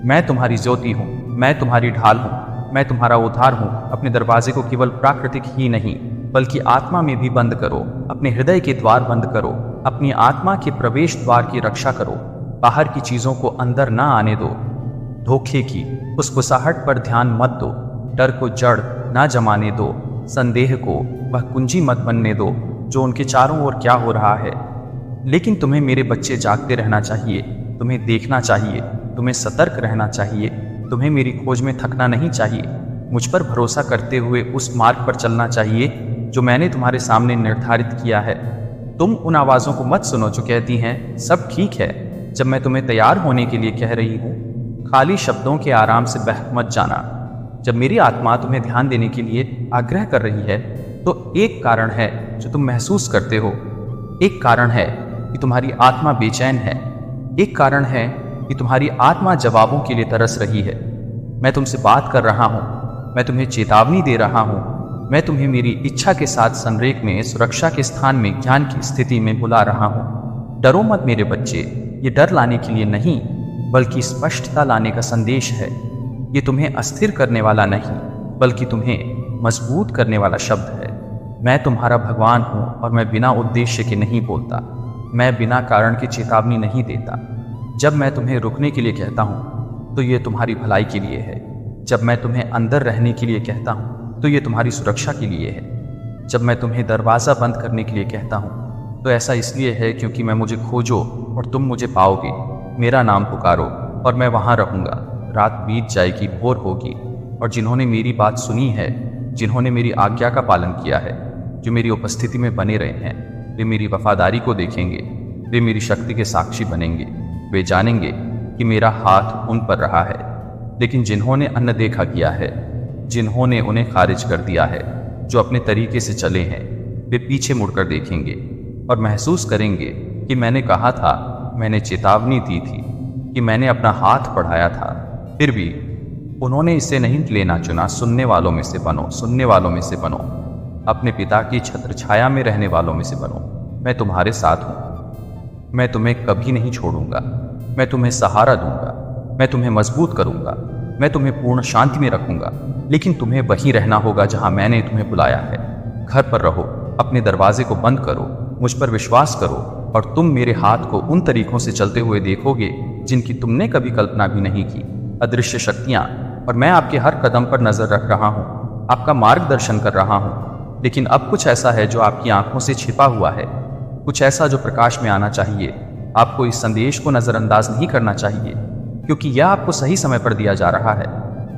मैं तुम्हारी ज्योति हूँ, मैं तुम्हारी ढाल हूँ, मैं तुम्हारा उद्धार हूँ। अपने दरवाजे को केवल प्राकृतिक ही नहीं बल्कि आत्मा में भी बंद करो। अपने हृदय के द्वार बंद करो। अपनी आत्मा के प्रवेश द्वार की रक्षा करो। बाहर की चीजों को अंदर ना आने दो। धोखे की उस गुस्साहट पर ध्यान मत दो। डर को जड़ ना जमाने दो। संदेह को वह कुंजी मत बनने दो जो उनके चारों ओर क्या हो रहा है। लेकिन तुम्हें मेरे बच्चे जागते रहना चाहिए। तुम्हें देखना चाहिए। तुम्हें सतर्क रहना चाहिए। तुम्हें मेरी खोज में थकना नहीं चाहिए। मुझ पर भरोसा करते हुए उस मार्ग पर चलना चाहिए जो मैंने तुम्हारे सामने निर्धारित किया है। तुम उन आवाज़ों को मत सुनो जो कहती हैं सब ठीक है, जब मैं तुम्हें तैयार होने के लिए कह रही हूँ। खाली शब्दों के आराम से बह मत जाना। जब मेरी आत्मा तुम्हें ध्यान देने के लिए आग्रह कर रही है तो एक कारण है जो तुम महसूस करते हो। एक कारण है कि तुम्हारी आत्मा बेचैन है। एक कारण है कि तुम्हारी आत्मा जवाबों के लिए तरस रही है। मैं तुमसे बात कर रहा हूँ। मैं तुम्हें चेतावनी दे रहा हूँ। मैं तुम्हें मेरी इच्छा के साथ संरेख में सुरक्षा के स्थान में ज्ञान की स्थिति में बुला रहा हूँ। डरो मत मेरे बच्चे। ये डर लाने के लिए नहीं बल्कि स्पष्टता लाने का संदेश है। ये तुम्हें अस्थिर करने वाला नहीं बल्कि तुम्हें मजबूत करने वाला शब्द है। मैं तुम्हारा भगवान हूँ और मैं बिना उद्देश्य के नहीं बोलता। मैं बिना कारण की चेतावनी नहीं देता। जब मैं तुम्हें रुकने के लिए कहता हूँ तो ये तुम्हारी भलाई के लिए है। जब मैं तुम्हें अंदर रहने के लिए कहता हूँ तो ये तुम्हारी सुरक्षा के लिए है। जब मैं तुम्हें दरवाज़ा बंद करने के लिए कहता हूँ तो ऐसा इसलिए है क्योंकि मैं मुझे खोजो और तुम मुझे पाओगे। मेरा नाम पुकारो और मैं वहाँ रहूँगा। रात बीत जाएगी, भोर होगी, और जिन्होंने मेरी बात सुनी है, जिन्होंने मेरी आज्ञा का पालन किया है, जो मेरी उपस्थिति में बने रहे हैं, वे मेरी वफादारी को देखेंगे। वे मेरी शक्ति के साक्षी बनेंगे। वे जानेंगे कि मेरा हाथ उन पर रहा है। लेकिन जिन्होंने अनदेखा किया है, जिन्होंने उन्हें खारिज कर दिया है, जो अपने तरीके से चले हैं, वे पीछे मुड़कर देखेंगे और महसूस करेंगे कि मैंने कहा था, मैंने चेतावनी दी थी, कि मैंने अपना हाथ बढ़ाया था। फिर भी उन्होंने इसे नहीं लेना चुना। सुनने वालों में से बनो, सुनने वालों में से बनो, अपने पिता की छत्र छाया में रहने वालों में से बनो। मैं तुम्हारे साथ हूँ। मैं तुम्हें कभी नहीं छोड़ूंगा। मैं तुम्हें सहारा दूंगा। मैं तुम्हें मजबूत करूंगा। मैं तुम्हें पूर्ण शांति में रखूंगा। लेकिन तुम्हें वहीं रहना होगा जहां मैंने तुम्हें बुलाया है। घर पर रहो। अपने दरवाजे को बंद करो। मुझ पर विश्वास करो और तुम मेरे हाथ को उन तरीकों से चलते हुए देखोगे जिनकी तुमने कभी कल्पना भी नहीं की। अदृश्य शक्तियां, और मैं आपके हर कदम पर नजर रख रहा हूँ, आपका मार्गदर्शन कर रहा हूँ। लेकिन अब कुछ ऐसा है जो आपकी आंखों से छिपा हुआ है, कुछ ऐसा जो प्रकाश में आना चाहिए। आपको इस संदेश को नजरअंदाज नहीं करना चाहिए क्योंकि यह आपको सही समय पर दिया जा रहा है।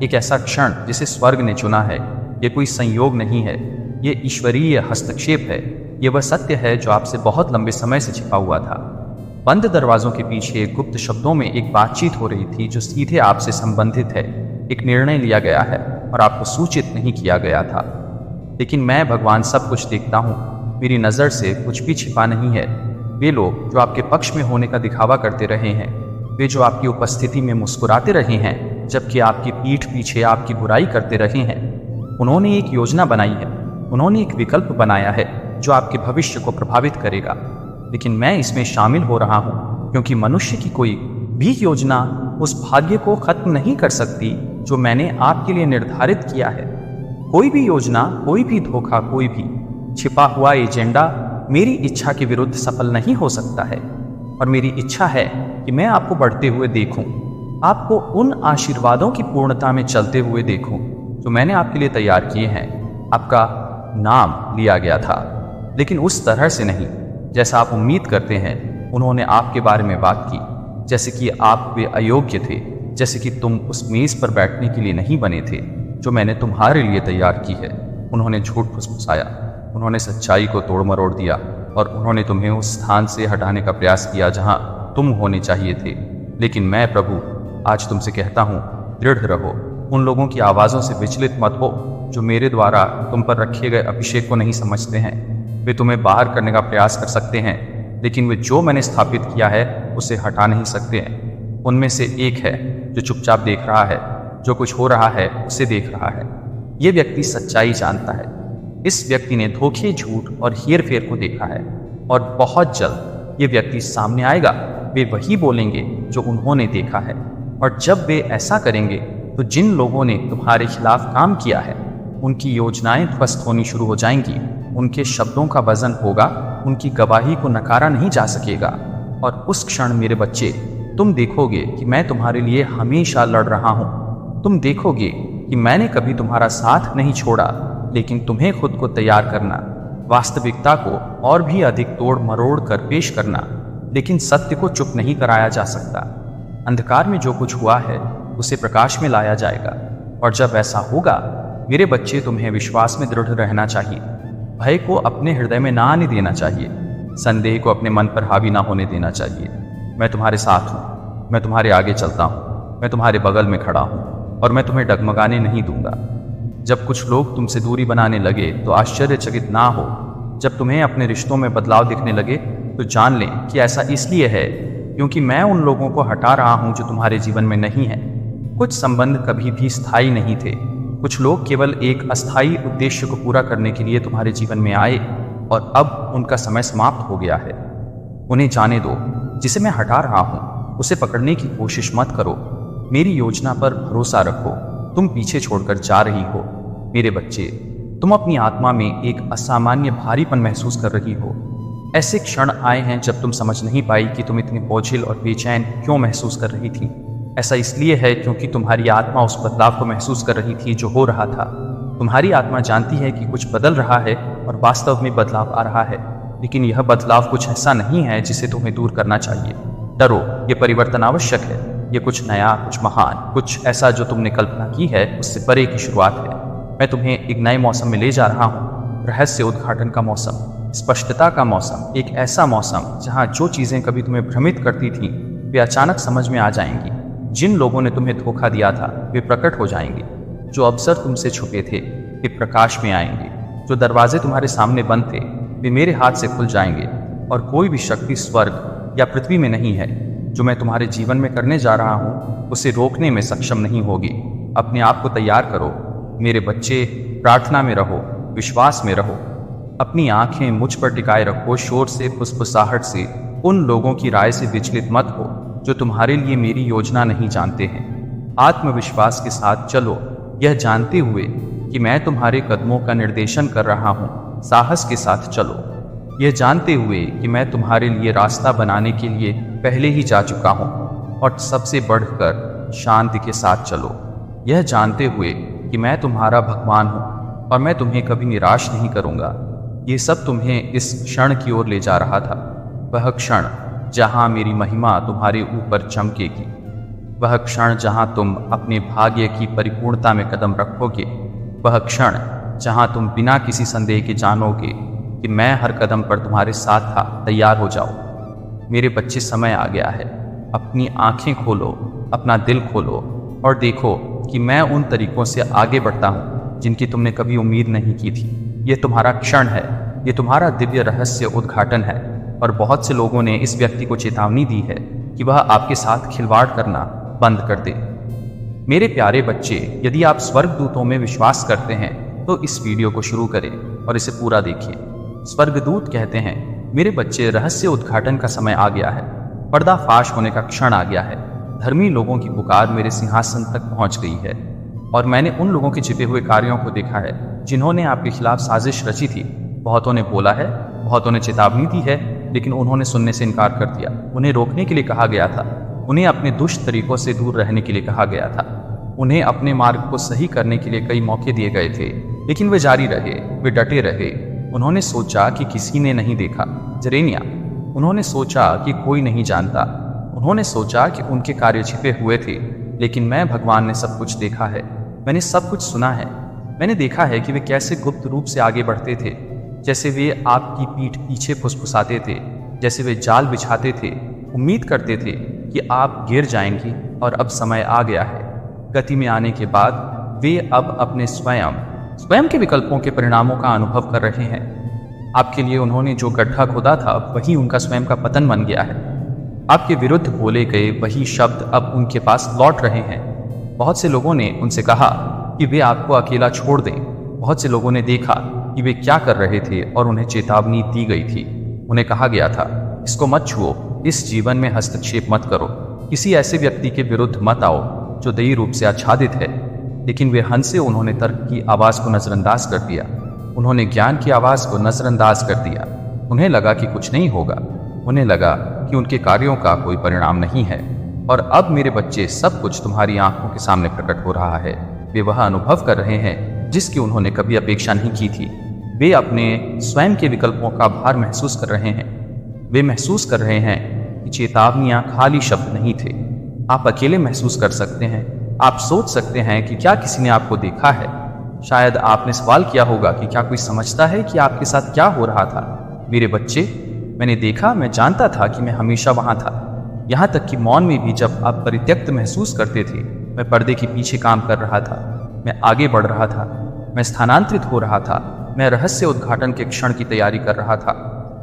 एक ऐसा क्षण जिसे स्वर्ग ने चुना है। यह कोई संयोग नहीं है, यह ईश्वरीय हस्तक्षेप है। यह वह सत्य है जो आपसे बहुत लंबे समय से छिपा हुआ था। बंद दरवाजों के पीछे गुप्त शब्दों में एक बातचीत हो रही थी जो सीधे आपसे संबंधित है। एक निर्णय लिया गया है और आपको सूचित नहीं किया गया था। लेकिन मैं भगवान सब कुछ देखता हूँ। मेरी नज़र से कुछ भी छिपा नहीं है। वे लोग जो आपके पक्ष में होने का दिखावा करते रहे हैं, वे जो आपकी उपस्थिति में मुस्कुराते रहे हैं जबकि आपकी पीठ पीछे आपकी बुराई करते रहे हैं, उन्होंने एक योजना बनाई है। उन्होंने एक विकल्प बनाया है जो आपके भविष्य को प्रभावित करेगा। लेकिन मैं इसमें शामिल हो रहा हूँ क्योंकि मनुष्य की कोई भी योजना उस भाग्य को खत्म नहीं कर सकती जो मैंने आपके लिए निर्धारित किया है। कोई भी योजना, कोई भी धोखा, कोई भी छिपा हुआ एजेंडा मेरी इच्छा के विरुद्ध सफल नहीं हो सकता है। और मेरी इच्छा है कि मैं आपको बढ़ते हुए देखूं, आपको उन आशीर्वादों की पूर्णता में चलते हुए देखूं जो मैंने आपके लिए तैयार किए हैं। आपका नाम लिया गया था, लेकिन उस तरह से नहीं जैसा आप उम्मीद करते हैं। उन्होंने आपके बारे में बात की जैसे कि आप वे अयोग्य थे, जैसे कि तुम उस मेज पर बैठने के लिए नहीं बने थे जो मैंने तुम्हारे लिए तैयार की है। उन्होंने झूठ फुसफुसाया, उन्होंने सच्चाई को तोड़ मरोड़ दिया और उन्होंने तुम्हें उस स्थान से हटाने का प्रयास किया जहां तुम होने चाहिए थे। लेकिन मैं प्रभु आज तुमसे कहता हूं, दृढ़ रहो। उन लोगों की आवाज़ों से विचलित मत हो जो मेरे द्वारा तुम पर रखे गए अभिषेक को नहीं समझते हैं। वे तुम्हें बाहर करने का प्रयास कर सकते हैं, लेकिन वे जो मैंने स्थापित किया है उसे हटा नहीं सकते हैं। उनमें से एक है जो चुपचाप देख रहा है, जो कुछ हो रहा है उसे देख रहा है। ये व्यक्ति सच्चाई जानता है। इस व्यक्ति ने धोखे, झूठ और हेर फेर को देखा है और बहुत जल्द ये व्यक्ति सामने आएगा। वे वही बोलेंगे जो उन्होंने देखा है। और जब वे ऐसा करेंगे तो जिन लोगों ने तुम्हारे खिलाफ काम किया है उनकी योजनाएं ध्वस्त होनी शुरू हो जाएंगी। उनके शब्दों का वजन होगा, उनकी गवाही को नकारा नहीं जा सकेगा। और उस क्षण मेरे बच्चे, तुम देखोगे कि मैं तुम्हारे लिए हमेशा लड़ रहा हूं। तुम देखोगे कि मैंने कभी तुम्हारा साथ नहीं छोड़ा, लेकिन तुम्हें खुद को तैयार करना, वास्तविकता को और भी अधिक तोड़ मरोड़ कर पेश करना। लेकिन सत्य को चुप नहीं कराया जा सकता। अंधकार में जो कुछ हुआ है उसे प्रकाश में लाया जाएगा। और जब ऐसा होगा मेरे बच्चे, तुम्हें विश्वास में दृढ़ रहना चाहिए। भय को अपने हृदय में ना आने देना चाहिए। संदेह को अपने मन पर हावी ना होने देना चाहिए। मैं तुम्हारे साथ हूँ, मैं तुम्हारे आगे चलता हूँ, मैं तुम्हारे बगल में खड़ा हूँ और मैं तुम्हें डगमगाने नहीं दूंगा। जब कुछ लोग तुमसे दूरी बनाने लगे तो आश्चर्यचकित ना हो। जब तुम्हें अपने रिश्तों में बदलाव दिखने लगे तो जान लें कि ऐसा इसलिए है क्योंकि मैं उन लोगों को हटा रहा हूं जो तुम्हारे जीवन में नहीं है। कुछ संबंध कभी भी स्थायी नहीं थे। कुछ लोग केवल एक अस्थायी उद्देश्य को पूरा करने के लिए तुम्हारे जीवन में आए और अब उनका समय समाप्त हो गया है। उन्हें जाने दो। जिसे मैं हटा रहा हूं उसे पकड़ने की कोशिश मत करो। मेरी योजना पर भरोसा रखो। तुम पीछे छोड़कर जा रही हो। मेरे बच्चे, तुम अपनी आत्मा में एक असामान्य भारीपन महसूस कर रही हो। ऐसे क्षण आए हैं जब तुम समझ नहीं पाई कि तुम इतनी बोझिल और बेचैन क्यों महसूस कर रही थी। ऐसा इसलिए है क्योंकि तुम्हारी आत्मा उस बदलाव को महसूस कर रही थी जो हो रहा था। तुम्हारी आत्मा जानती है कि कुछ बदल रहा है और वास्तव में बदलाव आ रहा है, लेकिन यह बदलाव कुछ ऐसा नहीं है जिसे तुम्हें दूर करना चाहिए। डरो, यह परिवर्तन आवश्यक है। यह कुछ नया, कुछ महान, कुछ ऐसा जो तुमने कल्पना की है उससे परे की शुरुआत है। मैं तुम्हें एक नए मौसम में ले जा रहा हूँ। रहस्य उद्घाटन का मौसम, स्पष्टता का मौसम, एक ऐसा मौसम जहाँ जो चीजें कभी तुम्हें भ्रमित करती थी वे अचानक समझ में आ जाएंगी। जिन लोगों ने तुम्हें धोखा दिया था वे प्रकट हो जाएंगे। जो अवसर तुमसे छुपे थे वे प्रकाश में आएंगे। जो दरवाजे तुम्हारे सामने बंद थे वे मेरे हाथ से खुल जाएंगे। और कोई भी शक्ति स्वर्ग या पृथ्वी में नहीं है जो मैं तुम्हारे जीवन में करने जा रहा हूँ उसे रोकने में सक्षम नहीं होगी। अपने आप को तैयार करो मेरे बच्चे। प्रार्थना में रहो, विश्वास में रहो। अपनी आंखें मुझ पर टिकाए रखो। शोर से, फुसफुसाहट से, उन लोगों की राय से विचलित मत हो जो तुम्हारे लिए मेरी योजना नहीं जानते हैं। आत्मविश्वास के साथ चलो, यह जानते हुए कि मैं तुम्हारे कदमों का निर्देशन कर रहा हूँ। साहस के साथ चलो, यह जानते हुए कि मैं तुम्हारे लिए रास्ता बनाने के लिए पहले ही जा चुका हूँ। और सबसे बढ़कर शांति के साथ चलो, यह जानते हुए कि मैं तुम्हारा भगवान हूँ और मैं तुम्हें कभी निराश नहीं करूँगा। ये सब तुम्हें इस क्षण की ओर ले जा रहा था, वह क्षण जहां मेरी महिमा तुम्हारे ऊपर चमकेगी, वह क्षण जहां तुम अपने भाग्य की परिपूर्णता में कदम रखोगे, वह क्षण जहां तुम बिना किसी संदेह के जानोगे कि मैं हर कदम पर तुम्हारे साथ था। तैयार हो जाओ मेरे बच्चे, समय आ गया है। अपनी आंखें खोलो, अपना दिल खोलो और देखो कि मैं उन तरीकों से आगे बढ़ता हूँ जिनकी तुमने कभी उम्मीद नहीं की थी। यह तुम्हारा क्षण है, यह तुम्हारा दिव्य रहस्य उद्घाटन है। और बहुत से लोगों ने इस व्यक्ति को चेतावनी दी है कि वह आपके साथ खिलवाड़ करना बंद कर दे। मेरे प्यारे बच्चे, यदि आप स्वर्गदूतों में विश्वास करते हैं तो इस वीडियो को शुरू करें और इसे पूरा देखिए। स्वर्गदूत कहते हैं, मेरे बच्चे, रहस्य उद्घाटन का समय आ गया है। पर्दाफाश होने का क्षण आ गया है। धर्मी लोगों की पुकार मेरे सिंहासन तक पहुंच गई है और मैंने उन लोगों के छिपे हुए कार्यों को देखा है जिन्होंने आपके खिलाफ साजिश रची थी। बहुतों ने बोला है, बहुतों ने चेतावनी दी है, लेकिन उन्होंने सुनने से इनकार कर दिया। उन्हें रोकने के लिए कहा गया था, उन्हें अपने दुष्ट तरीकों से दूर रहने के लिए कहा गया था, उन्हें अपने मार्ग को सही करने के लिए कई मौके दिए गए थे, लेकिन वे जारी रहे, वे डटे रहे। उन्होंने सोचा कि किसी ने नहीं देखा, जरेनिया। उन्होंने सोचा कि कोई नहीं जानता। उन्होंने सोचा कि उनके कार्य छिपे हुए थे, लेकिन मैं, भगवान ने सब कुछ देखा है। मैंने सब कुछ सुना है। मैंने देखा है कि वे कैसे गुप्त रूप से आगे बढ़ते थे, जैसे वे आपकी पीठ पीछे फुसफुसाते थे, जैसे वे जाल बिछाते थे, उम्मीद करते थे कि आप गिर जाएंगी। और अब समय आ गया है। गति में आने के बाद वे अब अपने स्वयं के विकल्पों के परिणामों का अनुभव कर रहे हैं। आपके लिए उन्होंने जो गड्ढा खोदा था, वही उनका स्वयं का पतन बन गया है। आपके विरुद्ध बोले गए वही शब्द अब उनके पास लौट रहे हैं। बहुत से लोगों ने उनसे कहा कि वे आपको अकेला छोड़ दें। बहुत से लोगों ने देखा कि वे क्या कर रहे थे और उन्हें चेतावनी दी गई थी। उन्हें कहा गया था, इसको मत छुओ, इस जीवन में हस्तक्षेप मत करो, किसी ऐसे व्यक्ति के विरुद्ध मत आओ जो दयी रूप से आच्छादित है। लेकिन वे हंसे, उन्होंने तर्क की आवाज़ को नज़रअंदाज कर दिया, उन्होंने ज्ञान की आवाज़ को नज़रअंदाज कर दिया। उन्हें लगा कि कुछ नहीं होगा, उन्हें लगा कि उनके कार्यों का कोई परिणाम नहीं है। और अब मेरे बच्चे, सब कुछ तुम्हारी आंखों के सामने प्रकट हो रहा है। वे वह अनुभव कर रहे हैं जिसकी उन्होंने कभी अपेक्षा नहीं की थी। वे अपने स्वयं के विकल्पों का भार महसूस कर रहे हैं। वे महसूस कर रहे हैं कि चेतावनियां खाली शब्द नहीं थे। आप अकेले महसूस कर सकते हैं। आप सोच सकते हैं कि क्या किसी ने आपको देखा है। शायद आपने सवाल किया होगा कि क्या कोई समझता है कि आपके साथ क्या हो रहा था। मेरे बच्चे, मैंने देखा, मैं जानता था कि मैं हमेशा वहां था। यहाँ तक कि मौन में भी जब आप परित्यक्त महसूस करते थे, मैं पर्दे के पीछे काम कर रहा था। मैं आगे बढ़ रहा था, मैं स्थानांतरित हो रहा था, मैं रहस्य उद्घाटन के क्षण की तैयारी कर रहा था।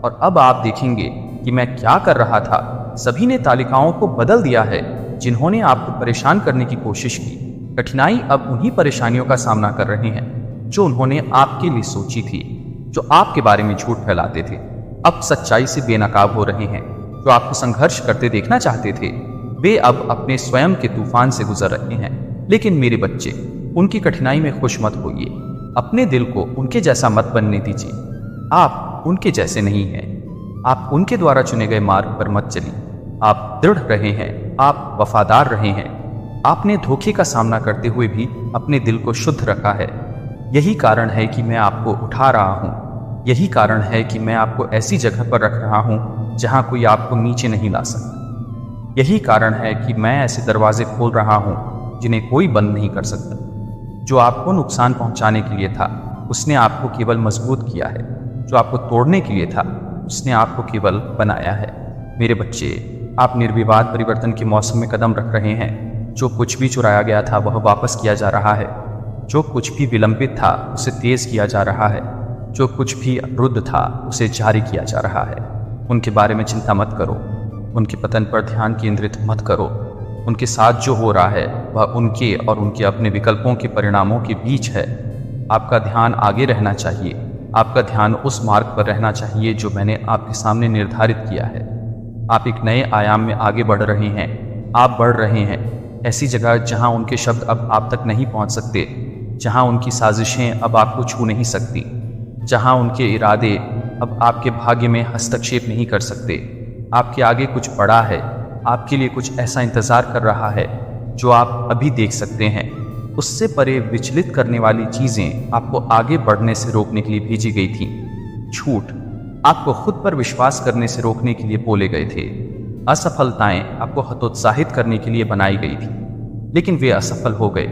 और अब आप देखेंगे कि मैं क्या कर रहा था। सभी ने तालिकाओं को बदल दिया है जिन्होंने आपको परेशान करने की कोशिश की। कठिनाई अब उन्हीं परेशानियों का सामना कर रहे हैं जो उन्होंने आपके लिए सोची थी, जो आपके बारे में झूठ फैलाते थे। अब सच्चाई से बेनकाब हो रहे हैं। जो आपको संघर्ष करते देखना चाहते थे, वे अब अपने स्वयं के तूफान से गुजर रहे हैं। लेकिन मेरे बच्चे, उनकी कठिनाई में खुश मत होइए। अपने दिल को उनके जैसा मत बनने दीजिए। आप उनके जैसे नहीं हैं। आप उनके द्वारा चुने गए मार्ग पर मत चलिए। आप दृढ़ रहे हैं, आप वफादार रहे हैं। आपने धोखे का सामना करते हुए भी अपने दिल को शुद्ध रखा है। यही कारण है कि मैं आपको उठा रहा हूँ। यही कारण है कि मैं आपको ऐसी जगह पर रख रहा हूँ जहाँ कोई आपको नीचे नहीं ला सकता। यही कारण है कि मैं ऐसे दरवाजे खोल रहा हूँ जिन्हें कोई बंद नहीं कर सकता। जो आपको नुकसान पहुँचाने के लिए था, उसने आपको केवल मजबूत किया है। जो आपको तोड़ने के लिए था, उसने आपको केवल बनाया है। मेरे बच्चे, आप निर्विवाद परिवर्तन के मौसम में कदम रख रहे हैं। जो कुछ भी चुराया गया था वह वापस किया जा रहा है। जो कुछ भी विलंबित था उसे तेज किया जा रहा है। जो कुछ भी अवरुद्ध था उसे जारी किया जा रहा है। उनके बारे में चिंता मत करो। उनके पतन पर ध्यान केंद्रित मत करो। उनके साथ जो हो रहा है वह उनके और उनके अपने विकल्पों के परिणामों के बीच है। आपका ध्यान आगे रहना चाहिए। आपका ध्यान उस मार्ग पर रहना चाहिए जो मैंने आपके सामने निर्धारित किया है। आप एक नए आयाम में आगे बढ़ रहे हैं। आप बढ़ रहे हैं ऐसी जगह जहां उनके शब्द अब आप तक नहीं पहुंच सकते, जहां उनकी साजिशें अब आपको छू नहीं सकती, जहां उनके इरादे अब आपके भाग्य में हस्तक्षेप नहीं कर सकते। आपके आगे कुछ बड़ा है। आपके लिए कुछ ऐसा इंतजार कर रहा है जो आप अभी देख सकते हैं। उससे परे विचलित करने वाली चीजें आपको आगे बढ़ने से रोकने के लिए भेजी गई थी। झूठ आपको खुद पर विश्वास करने से रोकने के लिए बोले गए थे। असफलताएं आपको हतोत्साहित करने के लिए बनाई गई थी, लेकिन वे असफल हो गए।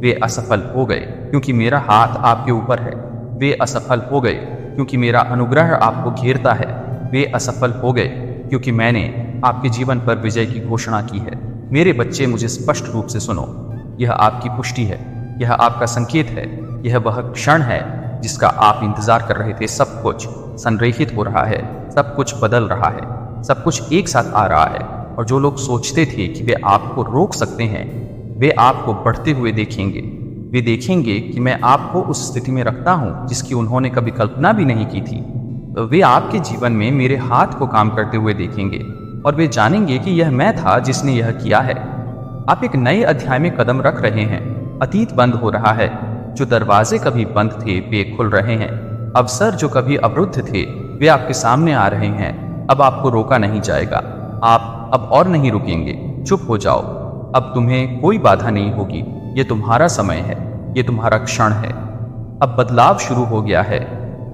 वे असफल हो गए क्योंकि मेरा हाथ आपके ऊपर है। वे असफल हो गए क्योंकि मेरा अनुग्रह आपको घेरता है। वे असफल हो गए क्योंकि मैंने आपके जीवन पर विजय की घोषणा की है। मेरे बच्चे, मुझे स्पष्ट रूप से सुनो। यह आपकी पुष्टि है। यह आपका संकेत है। यह वह क्षण है जिसका आप इंतजार कर रहे थे। सब कुछ संरेखित हो रहा है। सब कुछ बदल रहा है। सब कुछ एक साथ आ रहा है। और जो लोग सोचते थे कि वे आपको रोक सकते हैं, वे आपको बढ़ते हुए देखेंगे। वे देखेंगे कि मैं आपको उस स्थिति में रखता हूं जिसकी उन्होंने कभी कल्पना भी नहीं की थी। वे आपके जीवन में मेरे हाथ को काम करते हुए देखेंगे और वे जानेंगे कि यह मैं था जिसने यह किया है। आप एक नए अध्याय में कदम रख रहे हैं। अतीत बंद हो रहा है। जो दरवाजे कभी बंद थे वे खुल रहे हैं। अवसर जो कभी अवरुद्ध थे वे आपके सामने आ रहे हैं। अब आपको रोका नहीं जाएगा। आप अब और नहीं रुकेंगे। चुप हो जाओ। अब तुम्हें कोई बाधा नहीं होगी। ये तुम्हारा समय है, ये तुम्हारा क्षण है। अब बदलाव शुरू हो गया है।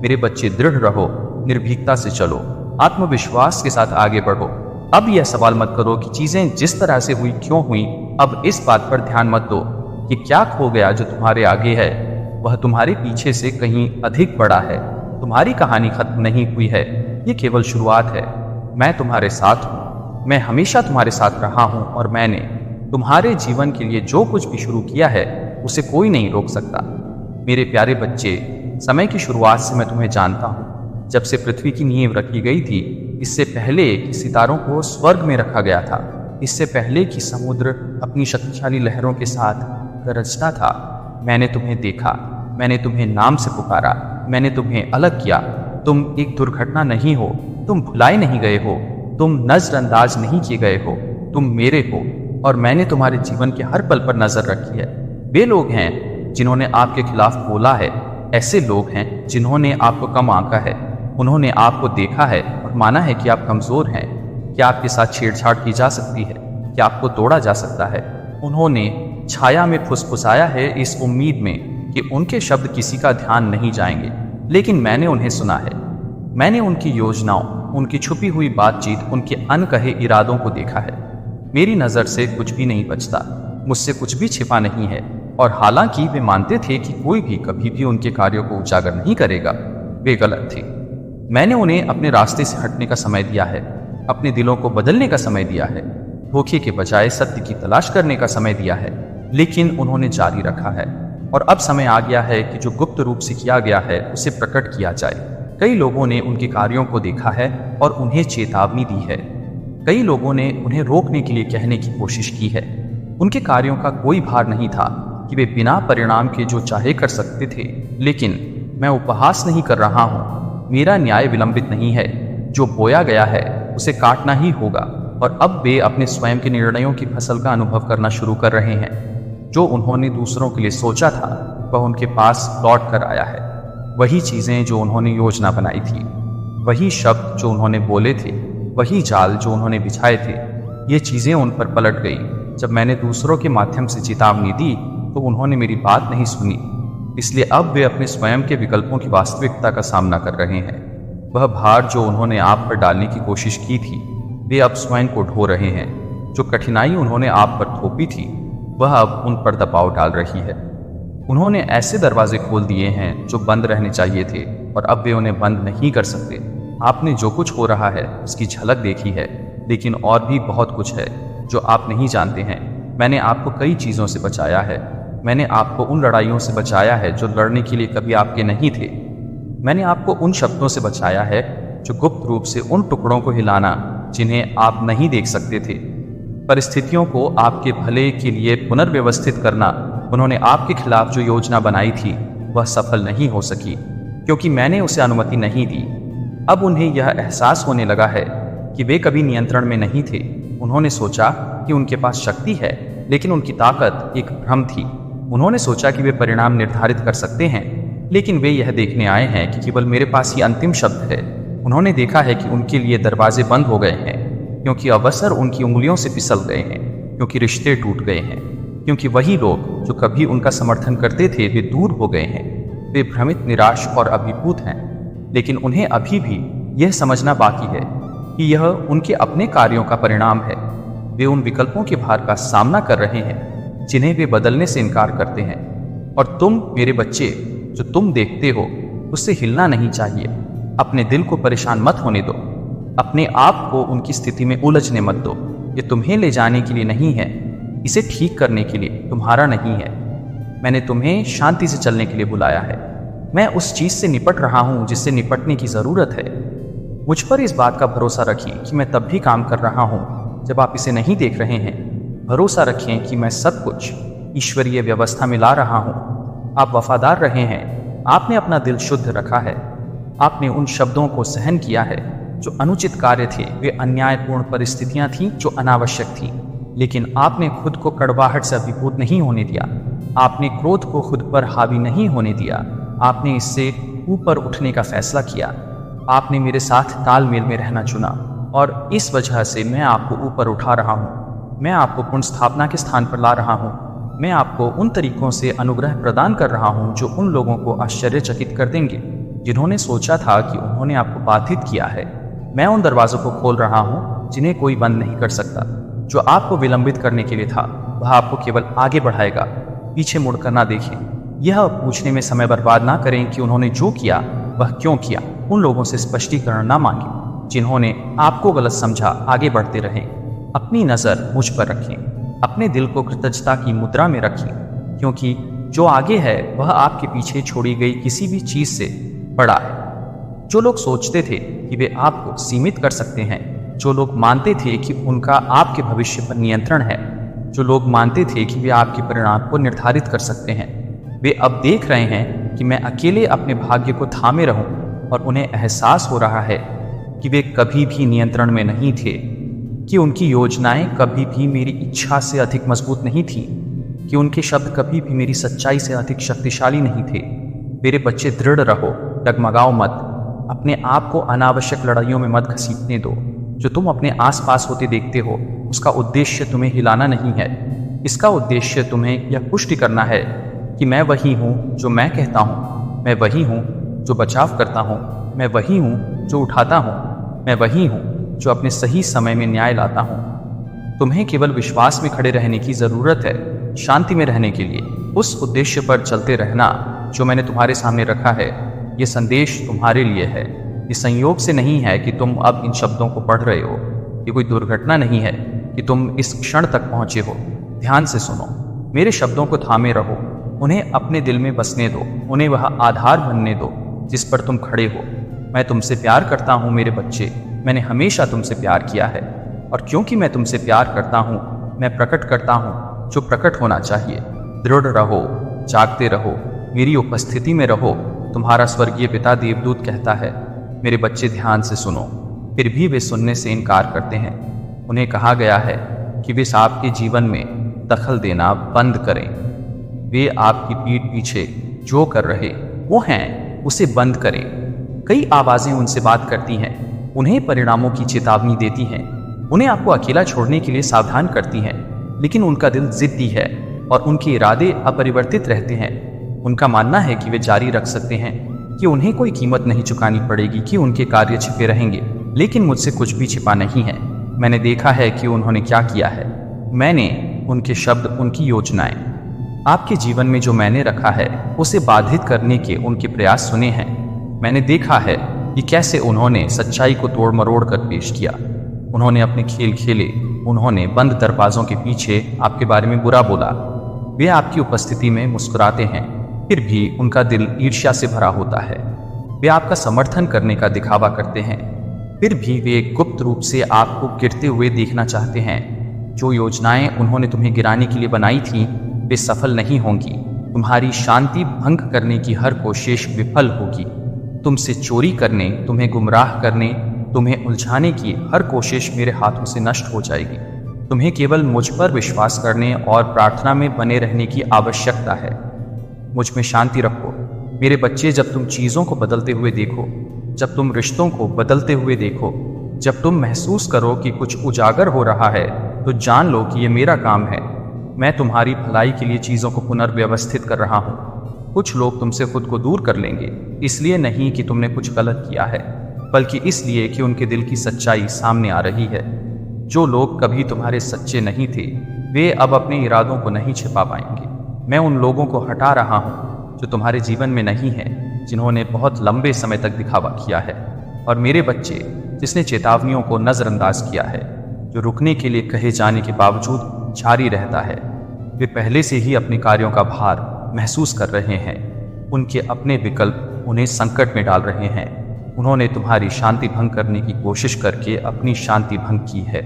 मेरे बच्चे, दृढ़ रहो, निर्भीकता से चलो, आत्मविश्वास के साथ आगे बढ़ो। अब यह सवाल मत करो कि चीजें जिस तरह से हुई क्यों हुई। अब इस बात पर ध्यान मत दो कि क्या खो गया जो तुम्हारे आगे है। वह तुम्हारे पीछे से कहीं अधिक बड़ा है। तुम्हारी कहानी खत्म नहीं हुई है, ये केवल शुरुआत है। मैं तुम्हारे साथ हूँ। मैं हमेशा तुम्हारे साथ रहा हूँ और मैंने तुम्हारे जीवन के लिए जो कुछ भी शुरू किया है उसे कोई नहीं रोक सकता। मेरे प्यारे बच्चे, समय की शुरुआत से मैं तुम्हें जानता हूँ। जब से पृथ्वी की नींव रखी गई थी, इससे पहले कि सितारों को स्वर्ग में रखा गया था, इससे पहले कि समुद्र अपनी शक्तिशाली लहरों के साथ गरजता था, मैंने तुम्हें देखा। मैंने तुम्हें नाम से पुकारा। मैंने तुम्हें अलग किया। तुम एक दुर्घटना नहीं हो। तुम भुलाए नहीं गए हो। तुम नजरअंदाज नहीं किए गए हो। तुम मेरे हो और मैंने तुम्हारे जीवन के हर पल पर नजर रखी है। वे लोग हैं जिन्होंने आपके खिलाफ बोला है। ऐसे लोग हैं जिन्होंने आपको कम आंका है। उन्होंने आपको देखा है और माना है कि आप कमजोर हैं, कि आपके साथ छेड़छाड़ की जा सकती है, कि आपको तोड़ा जा सकता है। उन्होंने छाया में फुसफुसाया है इस उम्मीद में कि उनके शब्द किसी का ध्यान नहीं जाएंगे, लेकिन मैंने उन्हें सुना है। मैंने उनकी योजनाओं, उनकी छुपी हुई बातचीत, उनके अनकहे इरादों को देखा है। मेरी नज़र से कुछ भी नहीं बचता, मुझसे कुछ भी छिपा नहीं है। और हालांकि वे मानते थे कि कोई भी कभी भी उनके कार्यों को उजागर नहीं करेगा, वे गलत थे। मैंने उन्हें अपने रास्ते से हटने का समय दिया है, अपने दिलों को बदलने का समय दिया है, धोखे के बजाय सत्य की तलाश करने का समय दिया है, लेकिन उन्होंने जारी रखा है। और अब समय आ गया है कि जो गुप्त रूप से किया गया है उसे प्रकट किया जाए। कई लोगों ने उनके कार्यों को देखा है और उन्हें चेतावनी दी है। कई लोगों ने उन्हें रोकने के लिए कहने की कोशिश की है। उनके कार्यों का कोई भार नहीं था कि वे बिना परिणाम के जो चाहे कर सकते थे, लेकिन मैं उपहास नहीं कर रहा हूँ। मेरा न्याय विलंबित नहीं है। जो बोया गया है उसे काटना ही होगा। और अब वे अपने स्वयं के निर्णयों की फसल का अनुभव करना शुरू कर रहे हैं। जो उन्होंने दूसरों के लिए सोचा था वह उनके पास लौट कर आया है। वही चीजें जो उन्होंने योजना बनाई थी, वही शब्द जो उन्होंने बोले थे, वही जाल जो उन्होंने बिछाए थे, ये चीजें उन पर पलट गई। जब मैंने दूसरों के माध्यम से चेतावनी दी तो उन्होंने मेरी बात नहीं सुनी, इसलिए अब वे अपने स्वयं के विकल्पों की वास्तविकता का सामना कर रहे हैं। वह भार जो उन्होंने आप पर डालने की कोशिश की थी, वे अब स्वयं को ढो रहे हैं। जो कठिनाई उन्होंने आप पर थोपी थी, वह अब उन पर दबाव डाल रही है। उन्होंने ऐसे दरवाजे खोल दिए हैं जो बंद रहने चाहिए थे, और अब वे उन्हें बंद नहीं कर सकते। आपने जो कुछ हो रहा है उसकी झलक देखी है, लेकिन और भी बहुत कुछ है जो आप नहीं जानते हैं। मैंने आपको कई चीज़ों से बचाया है। मैंने आपको उन लड़ाइयों से बचाया है जो लड़ने के लिए कभी आपके नहीं थे। मैंने आपको उन शब्दों से बचाया है जो गुप्त रूप से उन टुकड़ों को हिलाना जिन्हें आप नहीं देख सकते थे। परिस्थितियों को आपके भले के लिए पुनर्व्यवस्थित करना। उन्होंने आपके खिलाफ जो योजना बनाई थी वह सफल नहीं हो सकी क्योंकि मैंने उसे अनुमति नहीं दी। अब उन्हें यह एहसास होने लगा है कि वे कभी नियंत्रण में नहीं थे। उन्होंने सोचा कि उनके पास शक्ति है, लेकिन उनकी ताकत एक भ्रम थी। उन्होंने सोचा कि वे परिणाम निर्धारित कर सकते हैं, लेकिन वे यह देखने आए हैं कि केवल मेरे पास ही अंतिम शब्द है। उन्होंने देखा है कि उनके लिए दरवाजे बंद हो गए हैं, क्योंकि अवसर उनकी उंगलियों से फिसल गए हैं, क्योंकि रिश्ते टूट गए हैं, क्योंकि वही लोग जो कभी उनका समर्थन करते थे वे दूर हो गए हैं। वे भ्रमित, निराश और अभिभूत हैं, लेकिन उन्हें अभी भी यह समझना बाकी है कि यह उनके अपने कार्यों का परिणाम है। वे उन विकल्पों के भार का सामना कर रहे हैं जिन्हें वे बदलने से इनकार करते हैं। और तुम मेरे बच्चे, जो तुम देखते हो उससे हिलना नहीं चाहिए। अपने दिल को परेशान मत होने दो। अपने आप को उनकी स्थिति में उलझने मत दो। ये तुम्हें ले जाने के लिए नहीं है, इसे ठीक करने के लिए तुम्हारा नहीं है। मैंने तुम्हें शांति से चलने के लिए बुलाया है। मैं उस चीज से निपट रहा हूं जिससे निपटने की जरूरत है। मुझ पर इस बात का भरोसा रखिए कि मैं तब भी काम कर रहा हूं जब आप इसे नहीं देख रहे हैं। भरोसा रखें कि मैं सब कुछ ईश्वरीय व्यवस्था में ला रहा हूं। आप वफादार रहे हैं। आपने अपना दिल शुद्ध रखा है। आपने उन शब्दों को सहन किया है जो अनुचित कार्य थे। वे अन्यायपूर्ण परिस्थितियां थीं जो अनावश्यक थीं, लेकिन आपने खुद को कड़वाहट से अभिभूत नहीं होने दिया। आपने क्रोध को खुद पर हावी नहीं होने दिया। आपने इससे ऊपर उठने का फैसला किया। आपने मेरे साथ तालमेल में रहना चुना और इस वजह से मैं आपको ऊपर उठा रहा हूँ। मैं आपको पुण्य स्थापना के स्थान पर ला रहा हूँ। मैं आपको उन तरीकों से अनुग्रह प्रदान कर रहा हूँ जो उन लोगों को आश्चर्यचकित कर देंगे जिन्होंने सोचा था कि उन्होंने आपको बाधित किया है। मैं उन दरवाजों को खोल रहा हूँ जिन्हें कोई बंद नहीं कर सकता। जो आपको विलंबित करने के लिए था वह आपको केवल आगे बढ़ाएगा। पीछे मुड़कर ना देखें। यह पूछने में समय बर्बाद ना करें कि उन्होंने जो किया वह क्यों किया। उन लोगों से स्पष्टीकरण ना मांगे जिन्होंने आपको गलत समझा। आगे बढ़ते रहें। अपनी नज़र मुझ पर रखें। अपने दिल को कृतज्ञता की मुद्रा में रखें, क्योंकि जो आगे है वह आपके पीछे छोड़ी गई किसी भी चीज़ से बड़ा है। जो लोग सोचते थे कि वे आपको सीमित कर सकते हैं, जो लोग मानते थे कि उनका आपके भविष्य पर नियंत्रण है, जो लोग मानते थे कि वे आपके परिणाम को निर्धारित कर सकते हैं, वे अब देख रहे हैं कि मैं अकेले अपने भाग्य को थामे रहूं और उन्हें एहसास हो रहा है कि वे कभी भी नियंत्रण में नहीं थे, कि उनकी योजनाएं कभी भी मेरी इच्छा से अधिक मजबूत नहीं थी, कि उनके शब्द कभी भी मेरी सच्चाई से अधिक शक्तिशाली नहीं थे। मेरे बच्चे, दृढ़ रहो, डगमगाओ मत। अपने आप को अनावश्यक लड़ाइयों में मत घसीटने दो। जो तुम अपने आसपास होते देखते हो उसका उद्देश्य तुम्हें हिलाना नहीं है। इसका उद्देश्य तुम्हें यह पुष्टि करना है कि मैं वही हूँ जो मैं कहता हूँ। मैं वही हूँ जो बचाव करता हूँ। मैं वही हूँ जो उठाता हूँ। मैं वही हूँ जो अपने सही समय में न्याय लाता हूँ। तुम्हें केवल विश्वास में खड़े रहने की जरूरत है, शांति में रहने के लिए। उस उद्देश्य पर चलते रहना जो मैंने तुम्हारे सामने रखा है। ये संदेश तुम्हारे लिए है। ये संयोग से नहीं है कि तुम अब इन शब्दों को पढ़ रहे हो। ये कोई दुर्घटना नहीं है कि तुम इस क्षण तक पहुंचे हो। ध्यान से सुनो। मेरे शब्दों को थामे रहो। उन्हें अपने दिल में बसने दो। उन्हें वह आधार बनने दो जिस पर तुम खड़े हो। मैं तुमसे प्यार करता हूँ मेरे बच्चे। मैंने हमेशा तुमसे प्यार किया है, और क्योंकि मैं तुमसे प्यार करता हूँ मैं प्रकट करता हूँ जो प्रकट होना चाहिए। दृढ़ रहो, जागते रहो, मेरी उपस्थिति में रहो। तुम्हारा स्वर्गीय पिता देवदूत कहता है। मेरे बच्चे, ध्यान से सुनो। फिर भी वे सुनने से इनकार करते हैं। उन्हें कहा गया है कि वे आपके जीवन में दखल देना बंद करें। वे आपकी पीठ पीछे जो कर रहे वो हैं उसे बंद करें। कई आवाज़ें उनसे बात करती हैं, उन्हें परिणामों की चेतावनी देती हैं, उन्हें आपको अकेला छोड़ने के लिए सावधान करती हैं, लेकिन उनका दिल जिद्दी है और उनके इरादे अपरिवर्तित रहते हैं। उनका मानना है कि वे जारी रख सकते हैं, कि उन्हें कोई कीमत नहीं चुकानी पड़ेगी, कि उनके कार्य छिपे रहेंगे। लेकिन मुझसे कुछ भी छिपा नहीं है। मैंने देखा है कि उन्होंने क्या किया है। मैंने उनके शब्द, उनकी योजनाएं, आपके जीवन में जो मैंने रखा है उसे बाधित करने के उनके प्रयास सुने हैं। मैंने देखा है कि कैसे उन्होंने सच्चाई को तोड़ मरोड़ कर पेश किया। उन्होंने अपने खेल खेले। उन्होंने बंद दरवाजों के पीछे आपके बारे में बुरा बोला। वे आपकी उपस्थिति में मुस्कुराते हैं, फिर भी उनका दिल ईर्ष्या से भरा होता है। वे आपका समर्थन करने का दिखावा करते हैं, फिर भी वे गुप्त रूप से आपको गिरते हुए देखना चाहते हैं। जो योजनाएं उन्होंने तुम्हें गिराने के लिए बनाई थी वे सफल नहीं होंगी। तुम्हारी शांति भंग करने की हर कोशिश विफल होगी। तुमसे चोरी करने, तुम्हें गुमराह करने, तुम्हें उलझाने की हर कोशिश मेरे हाथों से नष्ट हो जाएगी। तुम्हें केवल मुझ पर विश्वास करने और प्रार्थना में बने रहने की आवश्यकता है। मुझ में शांति रखो मेरे बच्चे। जब तुम चीज़ों को बदलते हुए देखो, जब तुम रिश्तों को बदलते हुए देखो, जब तुम महसूस करो कि कुछ उजागर हो रहा है, तो जान लो कि यह मेरा काम है। मैं तुम्हारी भलाई के लिए चीज़ों को पुनर्व्यवस्थित कर रहा हूँ। कुछ लोग तुमसे खुद को दूर कर लेंगे, इसलिए नहीं कि तुमने कुछ गलत किया है, बल्कि इसलिए कि उनके दिल की सच्चाई सामने आ रही है। जो लोग कभी तुम्हारे सच्चे नहीं थे वे अब अपने इरादों को नहीं छिपा पाएंगे। मैं उन लोगों को हटा रहा हूँ जो तुम्हारे जीवन में नहीं है, जिन्होंने बहुत लंबे समय तक दिखावा किया है। और मेरे बच्चे, जिसने चेतावनियों को नज़रअंदाज किया है, जो रुकने के लिए कहे जाने के बावजूद जारी रहता है, वे पहले से ही अपने कार्यों का भार महसूस कर रहे हैं। उनके अपने विकल्प उन्हें संकट में डाल रहे हैं। उन्होंने तुम्हारी शांति भंग करने की कोशिश करके अपनी शांति भंग की है।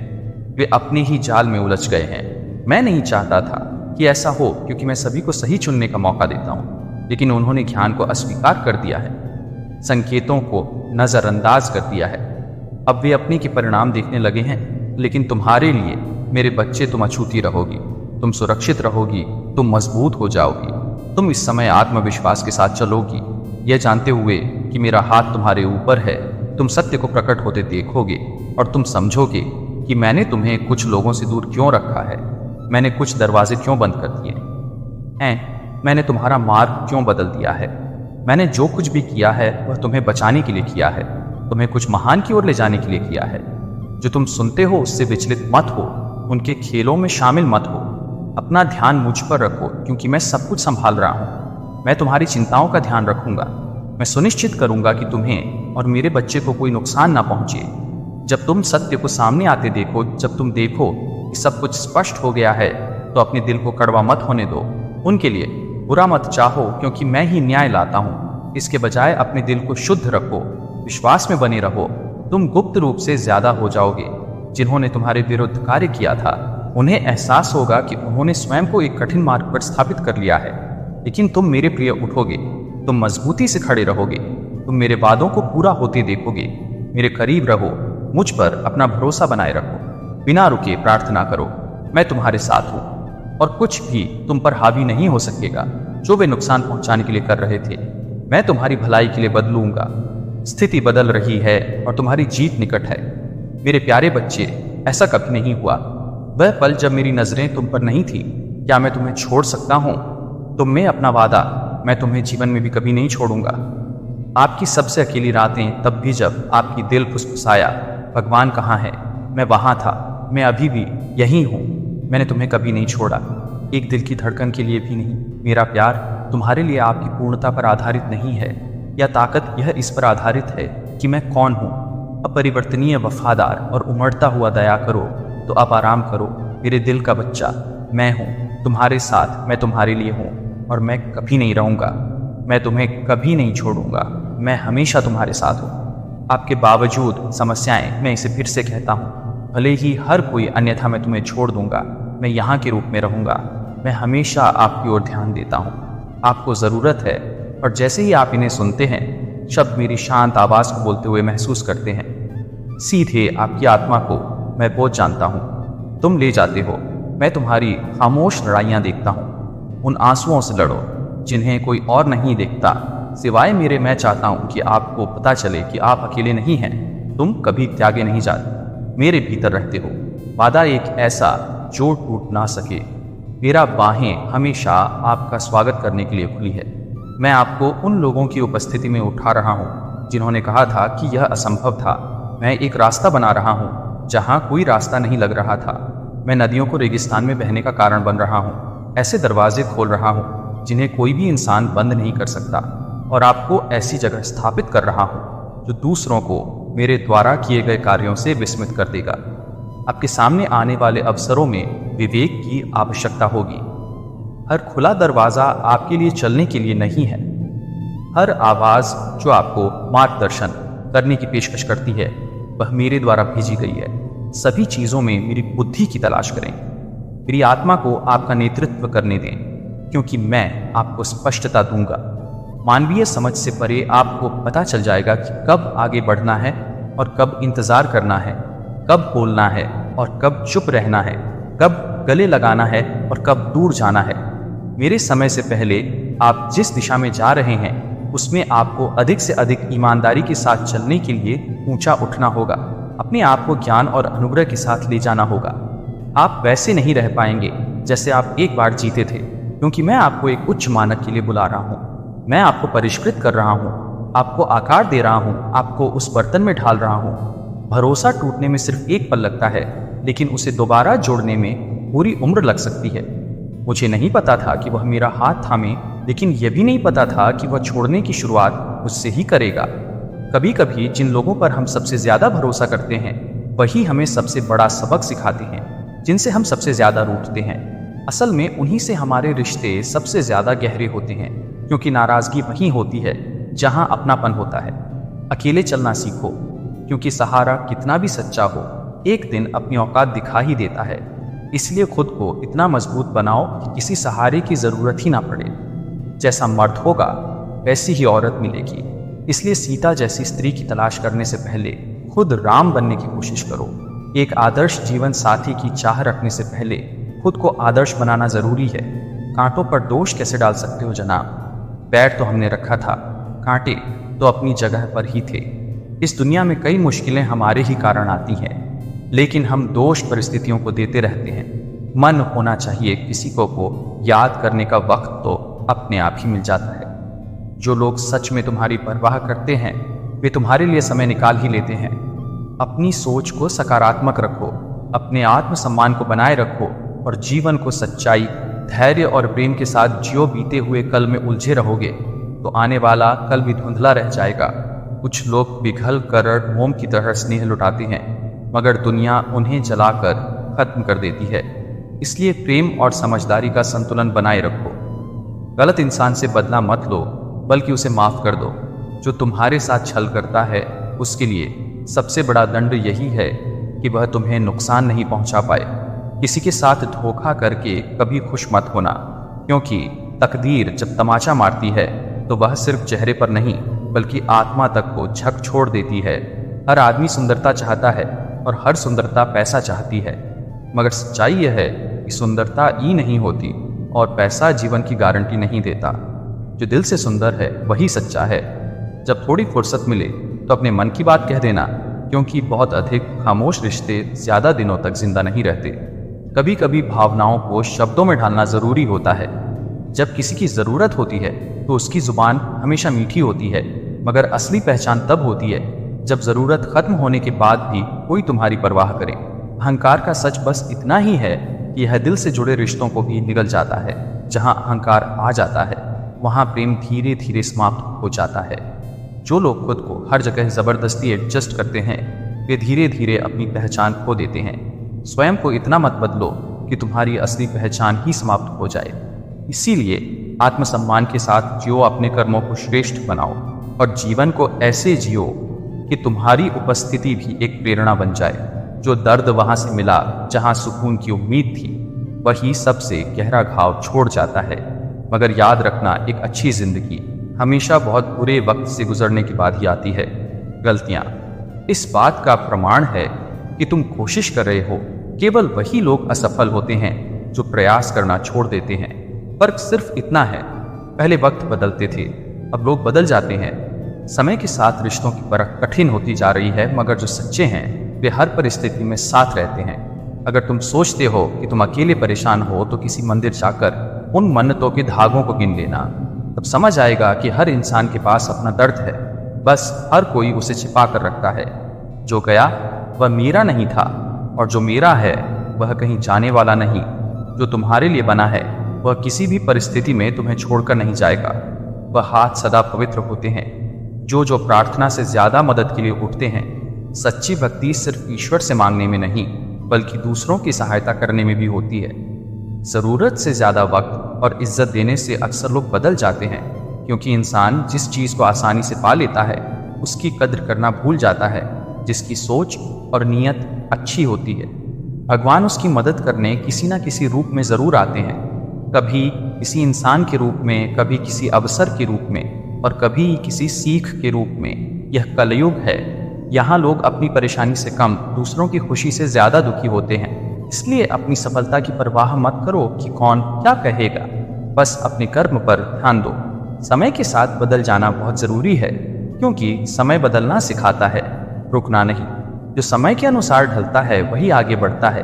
वे अपने ही जाल में उलझ गए हैं। मैं नहीं चाहता था कि ऐसा हो, क्योंकि मैं सभी को सही चुनने का मौका देता हूँ, लेकिन उन्होंने ज्ञान को अस्वीकार कर दिया है, संकेतों को नज़रअंदाज कर दिया है। अब वे अपने के परिणाम देखने लगे हैं। लेकिन तुम्हारे लिए मेरे बच्चे, तुम अछूती रहोगी, तुम सुरक्षित रहोगी, तुम मजबूत हो जाओगी। तुम इस समय आत्मविश्वास के साथ चलोगी, यह जानते हुए कि मेरा हाथ तुम्हारे ऊपर है। तुम सत्य को प्रकट होते देखोगे और तुम समझोगे कि मैंने तुम्हें कुछ लोगों से दूर क्यों रखा है, मैंने कुछ दरवाजे क्यों बंद कर दिए हैं, मैंने तुम्हारा मार्ग क्यों बदल दिया है। मैंने जो कुछ भी किया है वह तुम्हें बचाने के लिए किया है, तुम्हें कुछ महान की ओर ले जाने के लिए किया है। जो तुम सुनते हो उससे विचलित मत हो, उनके खेलों में शामिल मत हो। अपना ध्यान मुझ पर रखो, क्योंकि मैं सब कुछ संभाल रहा हूँ। मैं तुम्हारी चिंताओं का ध्यान रखूंगा। मैं सुनिश्चित करूंगा कि तुम्हें और मेरे बच्चे को कोई नुकसान ना पहुंचे। जब तुम सत्य को सामने आते देखो, जब तुम देखो कि सब कुछ स्पष्ट हो गया है, तो अपने दिल को कड़वा मत होने दो। उनके लिए बुरा मत चाहो, क्योंकि मैं ही न्याय लाता हूँ। इसके बजाय अपने दिल को शुद्ध रखो, विश्वास में बने रहो। तुम गुप्त रूप से ज्यादा हो जाओगे। जिन्होंने तुम्हारे विरुद्ध कार्य किया था, उन्हें एहसास होगा कि उन्होंने स्वयं को एक कठिन मार्ग पर स्थापित कर लिया है। लेकिन तुम मेरे प्रिय उठोगे, तुम मजबूती से खड़े रहोगे, तुम मेरे वादों को पूरा होते देखोगे। मेरे करीब रहो, मुझ पर अपना भरोसा बनाए रखो, बिना रुके प्रार्थना करो। मैं तुम्हारे साथ हूँ और कुछ भी तुम पर हावी नहीं हो सकेगा जो वे नुकसान पहुंचाने के लिए कर रहे थे। मैं तुम्हारी भलाई के लिए बदलूंगा। स्थिति बदल रही है और तुम्हारी जीत निकट है। मेरे प्यारे बच्चे, ऐसा कभी नहीं हुआ। वह पल जब मेरी नजरें तुम पर नहीं थी, क्या मैं तुम्हें छोड़ सकता हूँ? तुम में अपना वादा मैं तुम्हें जीवन में भी कभी नहीं छोड़ूंगा। आपकी सबसे अकेली रातें तब भी जब आपकी दिल फुसफुसाया, भगवान कहाँ है? मैं वहां था, मैं अभी भी यहीं हूँ। मैंने तुम्हें कभी नहीं छोड़ा, एक दिल की धड़कन के लिए भी नहीं। मेरा प्यार तुम्हारे लिए आपकी पूर्णता पर आधारित नहीं है, या ताकत यह इस पर आधारित है कि मैं कौन हूँ। अपरिवर्तनीय, वफादार और उमड़ता हुआ दया करो तो अब आराम करो। मेरे दिल का बच्चा, मैं हूँ तुम्हारे साथ, मैं तुम्हारे लिए हूँ और मैं कभी नहीं रहूँगा। मैं तुम्हें कभी नहीं छोड़ूंगा, मैं हमेशा तुम्हारे साथ हूँ। आपके बावजूद समस्याएं, मैं इसे फिर से कहता हूँ, भले ही हर कोई अन्यथा मैं तुम्हें छोड़ दूंगा, मैं यहाँ के रूप में रहूंगा। मैं हमेशा आपकी ओर ध्यान देता हूँ। आपको ज़रूरत है, और जैसे ही आप इन्हें सुनते हैं, शब्द मेरी शांत आवाज़ को बोलते हुए महसूस करते हैं। सीधे आपकी आत्मा को मैं बहुत जानता हूँ। तुम ले जाते हो। मैं तुम्हारी खामोश लड़ाइयाँ देखता हूँ। उन आंसुओं से लड़ो जिन्हें कोई और नहीं देखता सिवाय मेरे। मैं चाहता हूँ कि आपको पता चले कि आप अकेले नहीं हैं। तुम कभी त्यागे नहीं जाते, मेरे भीतर रहते हो। वादा एक ऐसा जो टूट ना सके। मेरा बाहें हमेशा आपका स्वागत करने के लिए खुली है। मैं आपको उन लोगों की उपस्थिति में उठा रहा हूँ जिन्होंने कहा था कि यह असंभव था। मैं एक रास्ता बना रहा हूँ जहाँ कोई रास्ता नहीं लग रहा था। मैं नदियों को रेगिस्तान में बहने का कारण बन रहा हूँ। ऐसे दरवाजे खोल रहा हूँ जिन्हें कोई भी इंसान बंद नहीं कर सकता, और आपको ऐसी जगह स्थापित कर रहा हूँ जो दूसरों को मेरे द्वारा किए गए कार्यों से विस्मित कर देगा। आपके सामने आने वाले अवसरों में विवेक की आवश्यकता होगी। हर खुला दरवाजा आपके लिए चलने के लिए नहीं है। हर आवाज जो आपको मार्गदर्शन करने की पेशकश करती है, वह मेरे द्वारा भेजी गई है। सभी चीजों में मेरी बुद्धि की तलाश करें। मेरी आत्मा को आपका नेतृत्व करने दें, क्योंकि मैं आपको स्पष्टता दूंगा। मानवीय समझ से परे आपको पता चल जाएगा कि कब आगे बढ़ना है और कब इंतजार करना है, कब बोलना है और कब चुप रहना है, कब गले लगाना है और कब दूर जाना है। मेरे समय से पहले आप जिस दिशा में जा रहे हैं, उसमें आपको अधिक से अधिक ईमानदारी के साथ चलने के लिए ऊंचा उठना होगा। अपने आप को ज्ञान और अनुग्रह के साथ ले जाना होगा। आप वैसे नहीं रह पाएंगे जैसे आप एक बार जीते थे, क्योंकि मैं आपको एक उच्च मानक के लिए बुला रहा हूँ। मैं आपको परिष्कृत कर रहा हूँ, आपको आकार दे रहा हूँ, आपको उस बर्तन में ढाल रहा हूँ। भरोसा टूटने में सिर्फ एक पल लगता है, लेकिन उसे दोबारा जोड़ने में पूरी उम्र लग सकती है। मुझे नहीं पता था कि वह मेरा हाथ थामे, लेकिन यह भी नहीं पता था कि वह छोड़ने की शुरुआत मुझसे ही करेगा। कभी कभी जिन लोगों पर हम सबसे ज्यादा भरोसा करते हैं, वही हमें सबसे बड़ा सबक सिखाते हैं। जिनसे हम सबसे ज्यादा रूठते हैं, असल में उन्हीं से हमारे रिश्ते सबसे ज्यादा गहरे होते हैं, क्योंकि नाराजगी वहीं होती है जहां अपनापन होता है। अकेले चलना सीखो, क्योंकि सहारा कितना भी सच्चा हो, एक दिन अपनी औकात दिखा ही देता है। इसलिए खुद को इतना मजबूत बनाओ कि किसी सहारे की जरूरत ही ना पड़े। जैसा मर्द होगा वैसी ही औरत मिलेगी। इसलिए सीता जैसी स्त्री की तलाश करने से पहले खुद राम बनने की कोशिश करो। एक आदर्श जीवन साथी की चाह रखने से पहले खुद को आदर्श बनाना जरूरी है। कांटों पर दोष कैसे डाल सकते हो जनाब? पैर तो हमने रखा था, कांटे तो अपनी जगह पर ही थे। इस दुनिया में कई मुश्किलें हमारे ही कारण आती हैं, लेकिन हम दोष परिस्थितियों को देते रहते हैं। मन होना चाहिए किसी को याद करने का वक्त तो अपने आप ही मिल जाता है। जो लोग सच में तुम्हारी परवाह करते हैं वे तुम्हारे लिए समय निकाल ही लेते हैं। अपनी सोच को सकारात्मक रखो, अपने आत्मसम्मान को बनाए रखो और जीवन को सच्चाई, धैर्य और प्रेम के साथ जियो। बीते हुए कल में उलझे रहोगे तो आने वाला कल भी धुंधला रह जाएगा। कुछ लोग पिघल कर मोम की तरह स्नेह लुटाते हैं, मगर दुनिया उन्हें जलाकर खत्म कर देती है। इसलिए प्रेम और समझदारी का संतुलन बनाए रखो। गलत इंसान से बदला मत लो, बल्कि उसे माफ कर दो। जो तुम्हारे साथ छल करता है उसके लिए सबसे बड़ा दंड यही है कि वह तुम्हें नुकसान नहीं पहुंचा पाए। किसी के साथ धोखा करके कभी खुश मत होना, क्योंकि तकदीर जब तमाचा मारती है तो वह सिर्फ चेहरे पर नहीं बल्कि आत्मा तक को झकझोर देती है। हर आदमी सुंदरता चाहता है और हर सुंदरता पैसा चाहती है, मगर सच्चाई यह है कि सुंदरता ही नहीं होती और पैसा जीवन की गारंटी नहीं देता। जो दिल से सुंदर है वही सच्चा है। जब थोड़ी फुर्सत मिले तो अपने मन की बात कह देना, क्योंकि बहुत अधिक खामोश रिश्ते ज्यादा दिनों तक जिंदा नहीं रहते। कभी कभी भावनाओं को शब्दों में ढालना जरूरी होता है। जब किसी की जरूरत होती है तो उसकी जुबान हमेशा मीठी होती है, मगर असली पहचान तब होती है जब जरूरत खत्म होने के बाद भी कोई तुम्हारी परवाह करे। अहंकार का सच बस इतना ही है कि यह दिल से जुड़े रिश्तों को भी निगल जाता है। जहां अहंकार आ जाता है वहां प्रेम धीरे धीरे समाप्त हो जाता है। जो लोग खुद को हर जगह जबरदस्ती एडजस्ट करते हैं वे धीरे धीरे अपनी पहचान खो देते हैं। स्वयं को इतना मत बदलो कि तुम्हारी असली पहचान ही समाप्त हो जाए। इसीलिए आत्मसम्मान के साथ जियो, अपने कर्मों को श्रेष्ठ बनाओ और जीवन को ऐसे जियो कि तुम्हारी उपस्थिति भी एक प्रेरणा बन जाए। जो दर्द वहां से मिला जहां सुकून की उम्मीद थी, वही सबसे गहरा घाव छोड़ जाता है। मगर याद रखना, एक अच्छी जिंदगी हमेशा बहुत बुरे वक्त से गुजरने के बाद ही आती है। गलतियां इस बात का प्रमाण है कि तुम कोशिश कर रहे हो। केवल वही लोग असफल होते हैं जो प्रयास करना छोड़ देते हैं। फर्क सिर्फ इतना है, पहले वक्त बदलते थे, अब लोग बदल जाते हैं। समय के साथ रिश्तों की परख कठिन होती जा रही है, मगर जो सच्चे हैं वे हर परिस्थिति में साथ रहते हैं। अगर तुम सोचते हो कि तुम अकेले परेशान हो तो किसी मंदिर जाकर उन मन्नतों के धागों को गिन लेना। तब समझ आएगा कि हर इंसान के पास अपना दर्द है, बस हर कोई उसे छिपा कर रखता है। जो गया वह मेरा नहीं था और जो मेरा है वह कहीं जाने वाला नहीं। जो तुम्हारे लिए बना है वह किसी भी परिस्थिति में तुम्हें छोड़कर नहीं जाएगा। वह हाथ सदा पवित्र होते हैं जो प्रार्थना से ज्यादा मदद के लिए उठते हैं। सच्ची भक्ति सिर्फ ईश्वर से मांगने में नहीं बल्कि दूसरों की सहायता करने में भी होती है। जरूरत से ज्यादा वक्त और इज्जत देने से अक्सर लोग बदल जाते हैं, क्योंकि इंसान जिस चीज को आसानी से पा लेता है उसकी कद्र करना भूल जाता है। जिसकी सोच और नीयत अच्छी होती है, भगवान उसकी मदद करने किसी न किसी रूप में जरूर आते हैं। कभी किसी इंसान के रूप में, कभी किसी अवसर के रूप में और कभी किसी सीख के रूप में। यह कलयुग है। यहाँ लोग अपनी परेशानी से कम दूसरों की खुशी से ज्यादा दुखी होते हैं। इसलिए अपनी सफलता की परवाह मत करो कि कौन क्या कहेगा, बस अपने कर्म पर ध्यान दो। समय के साथ बदल जाना बहुत जरूरी है, क्योंकि समय बदलना सिखाता है, रुकना नहीं। जो समय के अनुसार ढलता है वही आगे बढ़ता है।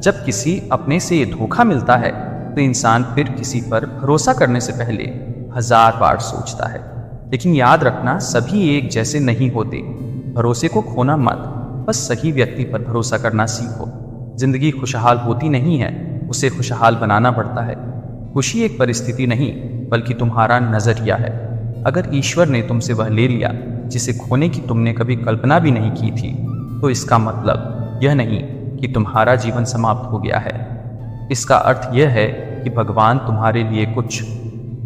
जब किसी अपने से धोखा मिलता है तो इंसान फिर किसी पर भरोसा करने से पहले 1000 बार सोचता है। लेकिन याद रखना, सभी एक जैसे नहीं होते। भरोसे को खोना मत, बस सही व्यक्ति पर भरोसा करना सीखो। जिंदगी खुशहाल होती नहीं है, उसे खुशहाल बनाना पड़ता है। खुशी एक परिस्थिति नहीं बल्कि तुम्हारा नजरिया है। अगर ईश्वर ने तुमसे वह ले लिया जिसे खोने की तुमने कभी कल्पना भी नहीं की थी, तो इसका मतलब यह नहीं कि तुम्हारा जीवन समाप्त हो गया है। इसका अर्थ यह है कि भगवान तुम्हारे लिए कुछ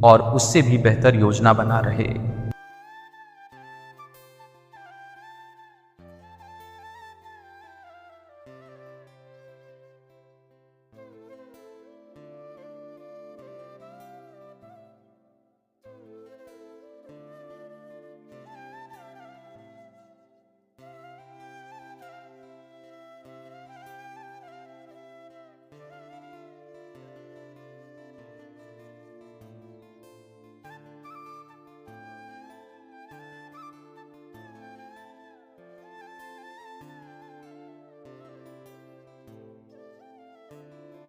और उससे भी बेहतर योजना बना रहे।